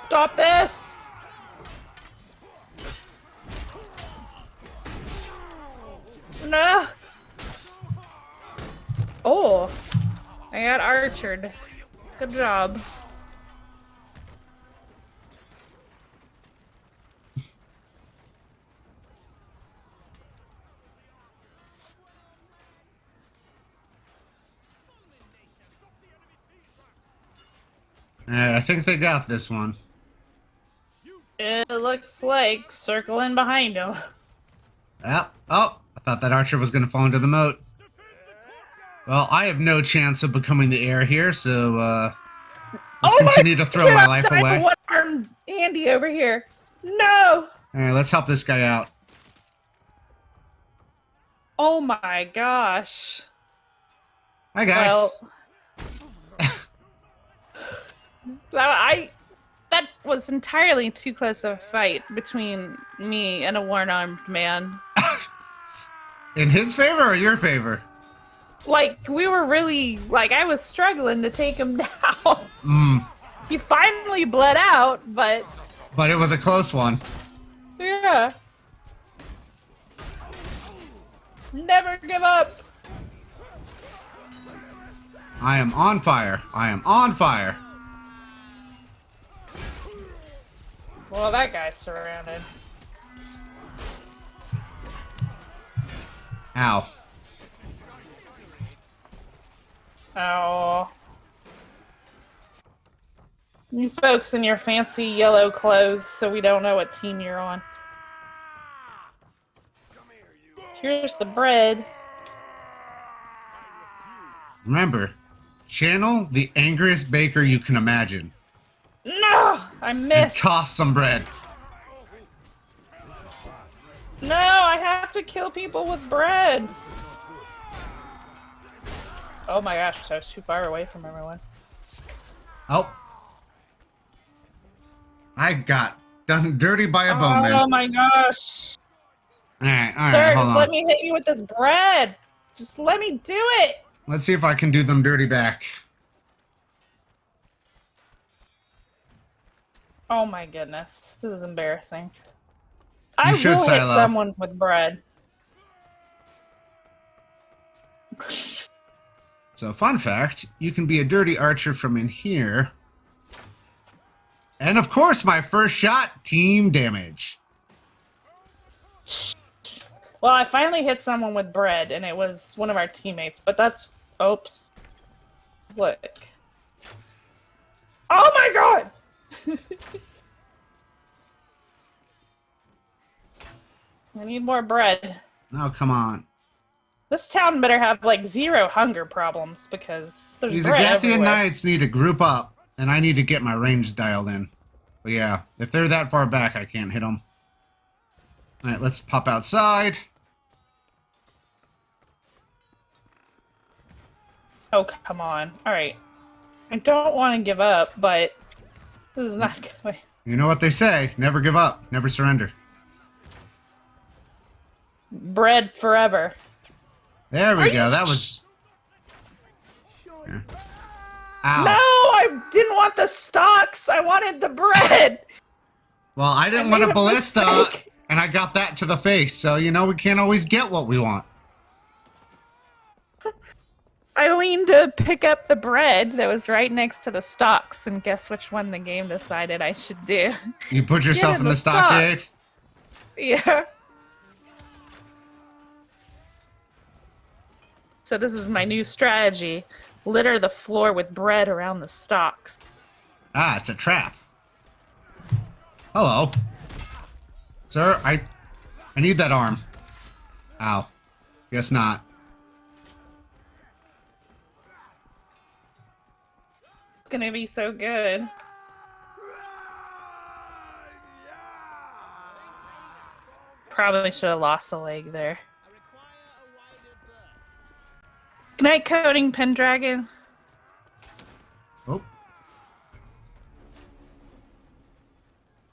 Stop this! No! Oh, I got archered. Good job. Alright, I think they got this one. It looks like circling behind him. Yeah. Oh, I thought that archer was going to fall into the moat. Well, I have no chance of becoming the heir here, so let's continue to throw my life away. One-armed Andy over here. No! Alright, let's help this guy out. Oh my gosh. Hi, guys. Well, that was entirely too close of a fight between me and a one-armed man. In his favor or your favor? Like, we were really, like, I was struggling to take him down. He finally bled out, but... But it was a close one. Yeah. Never give up. I am on fire. I am on fire. Well, that guy's surrounded. Ow. Oh. You folks in your fancy yellow clothes, so we don't know what team you're on. Here's the bread. Remember, channel the angriest baker you can imagine. No! I And missed. toss some bread. No, I have to kill people with bread. Oh my gosh, I was too far away from everyone. Oh. I got done dirty by a bowman. Oh my gosh. Alright, Sir, hold just on. let me hit you with this bread. Just let me do it. Let's see if I can do them dirty back. Oh my goodness. This is embarrassing. You I should, will hit Silo. someone with bread. So, fun fact, you can be a dirty archer from in here. And of course, my first shot, team damage. Well, I finally hit someone with bread, and it was one of our teammates, but that's... Oops. Look. Oh my god! I need more bread. Oh, come on. This town better have, like, 0 hunger problems, because there's These bread Agathian everywhere. Knights need to group up, and I need to get my range dialed in. But yeah, if they're that far back, I can't hit them. Alright, let's pop outside. Oh, come on. Alright. I don't want to give up, but this is not going. You know what they say, never give up, never surrender. Bread forever. There we Are go, you that was... Here. Ow. No, I didn't want the stocks. I wanted the bread. Well, I didn't I want made a a ballista, mistake. and I got that to the face, so, you know, we can't always get what we want. I leaned to pick up the bread that was right next to the stocks, and guess which one the game decided I should do? You put yourself in in the the stockade? Yeah. So this is my new strategy. Litter the floor with bread around the stocks. Ah, it's a trap. Hello. Sir, I need that arm. Ow. Guess not. It's gonna be so good. Probably should have lost the leg there. Good night, Coding Pendragon. Oh.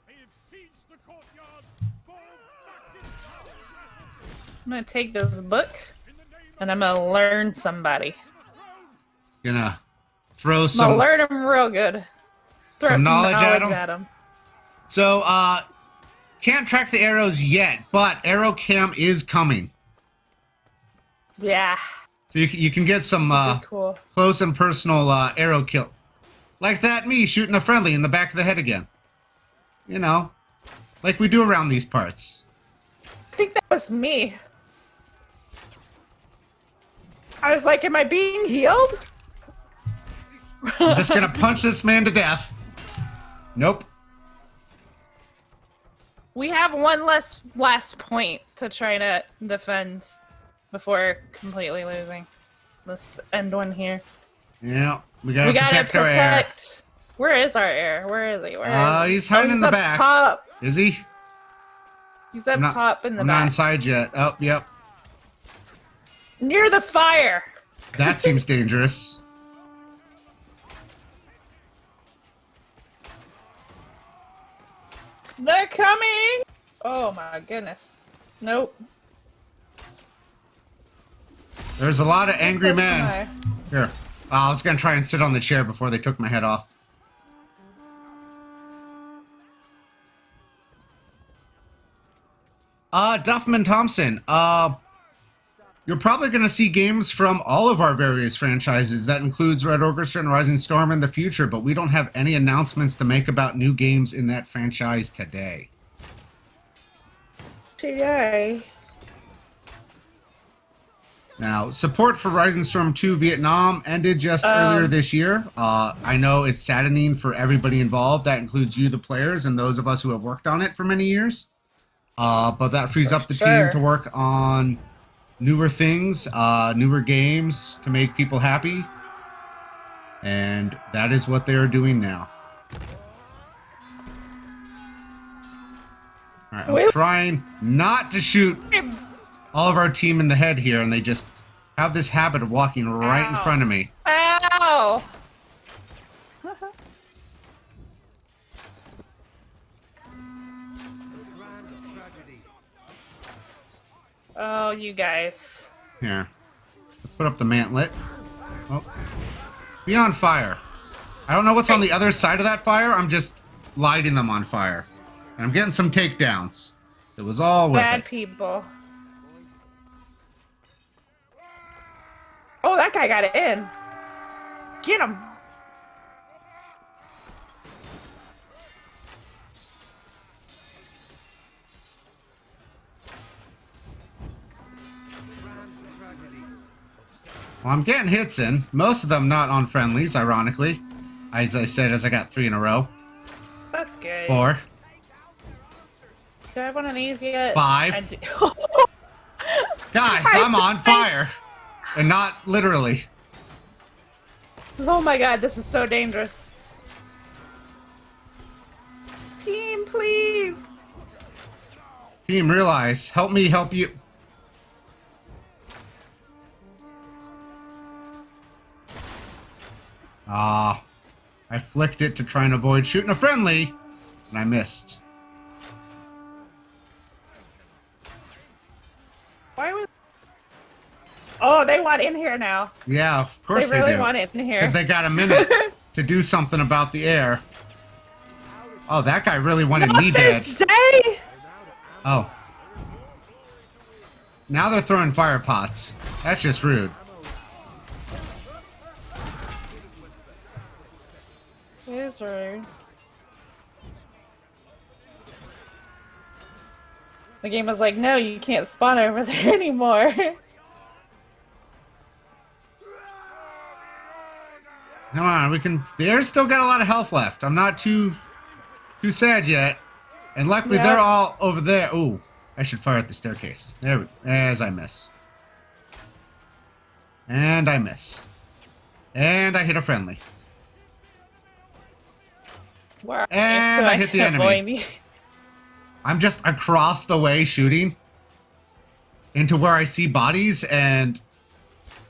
They have seized the courtyard. Fall back in cover. I'm gonna take this book and I'm gonna learn somebody. Gonna throw I'm some... gonna learn them real good. Throw Some knowledge at 'em? at 'em. So, can't track the arrows yet, but arrow cam is coming. Yeah. So you can get some Pretty cool. close and personal arrow kill. Like that, me shooting a friendly in the back of the head again. You know, like we do around these parts. I think that was me. I was like, am I being healed? I'm just gonna punch this man to death. Nope. We have one last point to try to defend before completely losing. Let's end one here. Yeah, we gotta We gotta protect our air. protect. Where is our air? Where is he? Where is he? He's hiding in the up back. Top. Is he? He's up top in the I'm not back. inside yet. Oh, yep. Near the fire. That seems dangerous. They're coming! Oh my goodness. Nope. There's a lot of angry Close men. eye. Here. I was gonna try and sit on the chair before they took my head off. Duffman Thompson, you're probably going to see games from all of our various franchises. That includes Red Orchestra and Rising Storm in the future, but we don't have any announcements to make about new games in that franchise today. Today. Now, support for Rising Storm 2 Vietnam ended just earlier this year. I know it's saddening for everybody involved. That includes you, the players, and those of us who have worked on it for many years. But that frees up the team to work on newer things, newer games to make people happy. And that is what they are doing now. Alright, I'm trying not to shoot all of our team in the head here, and they just have this habit of walking right in front of me. Ow! Oh, you guys. Here. Let's put up the mantlet. Oh. Be on fire. I don't know what's on the other side of that fire. I'm just lighting them on fire. And I'm getting some takedowns. It was all worth Bad it. people. Oh, that guy got it in. Get him. Well, I'm getting hits in. Most of them not on friendlies, ironically. As I said, as I got 3 in a row. That's good. 4. Do I have one of these yet? 5. I do. Guys, I'm on fire. And not literally. Oh my god, this is so dangerous. Team, please. Team, realize. Help me help you. Ah. I flicked it to try and avoid shooting a friendly. And I missed. Why was... Oh, they want in here now. Yeah, of course They really do. want it in here. Because they got a minute to do something about the air. Oh, that guy really wanted me dead. Stay! Oh. Now they're throwing fire pots. That's just rude. It is rude. The game was like, no, you can't spawn over there anymore. Come on, we can. The air's still got a lot of health left. I'm not too sad yet. And luckily, Yep. they're all over there. Ooh, I should fire at the staircase. There we as I miss. And I miss. And I hit a friendly. Where are you? And I hit the can enemy. avoid you. I'm just across the way shooting into where I see bodies, and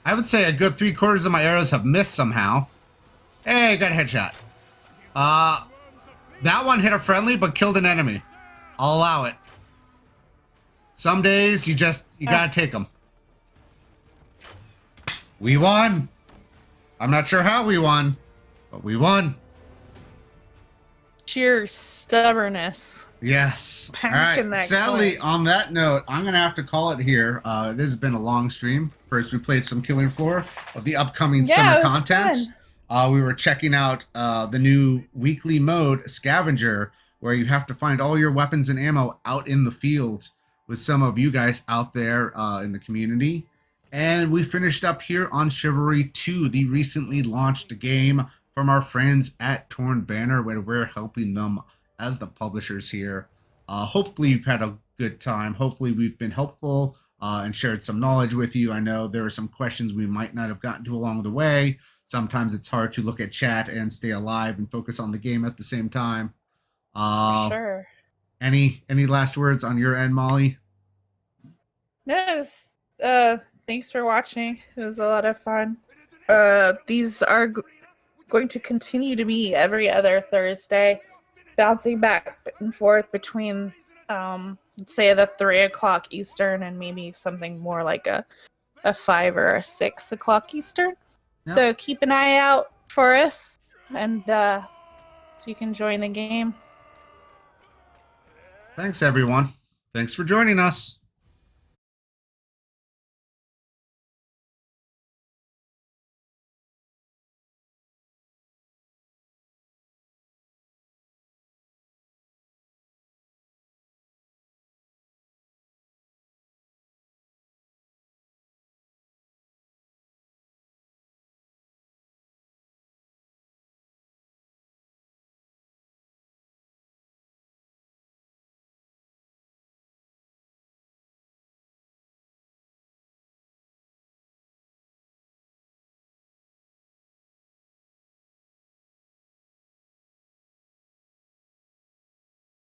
I would say a good 3/4 of my arrows have missed somehow. Hey, got a headshot. That one hit a friendly but killed an enemy. I'll allow it. Some days you gotta take them. We won. I'm not sure how we won, but we won. Sheer stubbornness. Yes. All Packing right. that Sadly, clutch. on that note, I'm gonna have to call it here. This has been a long stream. First, we played some Killing Floor of the upcoming summer it was content. fun. We were checking out the new weekly mode, Scavenger, where you have to find all your weapons and ammo out in the field with some of you guys out there in the community. And we finished up here on Chivalry 2, the recently launched game from our friends at Torn Banner, where we're helping them as the publishers here. Hopefully you've had a good time. Hopefully we've been helpful and shared some knowledge with you. I know there are some questions we might not have gotten to along the way. Sometimes it's hard to look at chat and stay alive and focus on the game at the same time. Sure. Any last words on your end, Molly? No, thanks for watching. It was a lot of fun. These are going to continue to be every other Thursday, bouncing back and forth between, say, the 3 o'clock Eastern and maybe something more like a 5 or a 6 o'clock Eastern. Yep. So keep an eye out for us, and so you can join the game. Thanks, everyone. Thanks for joining us.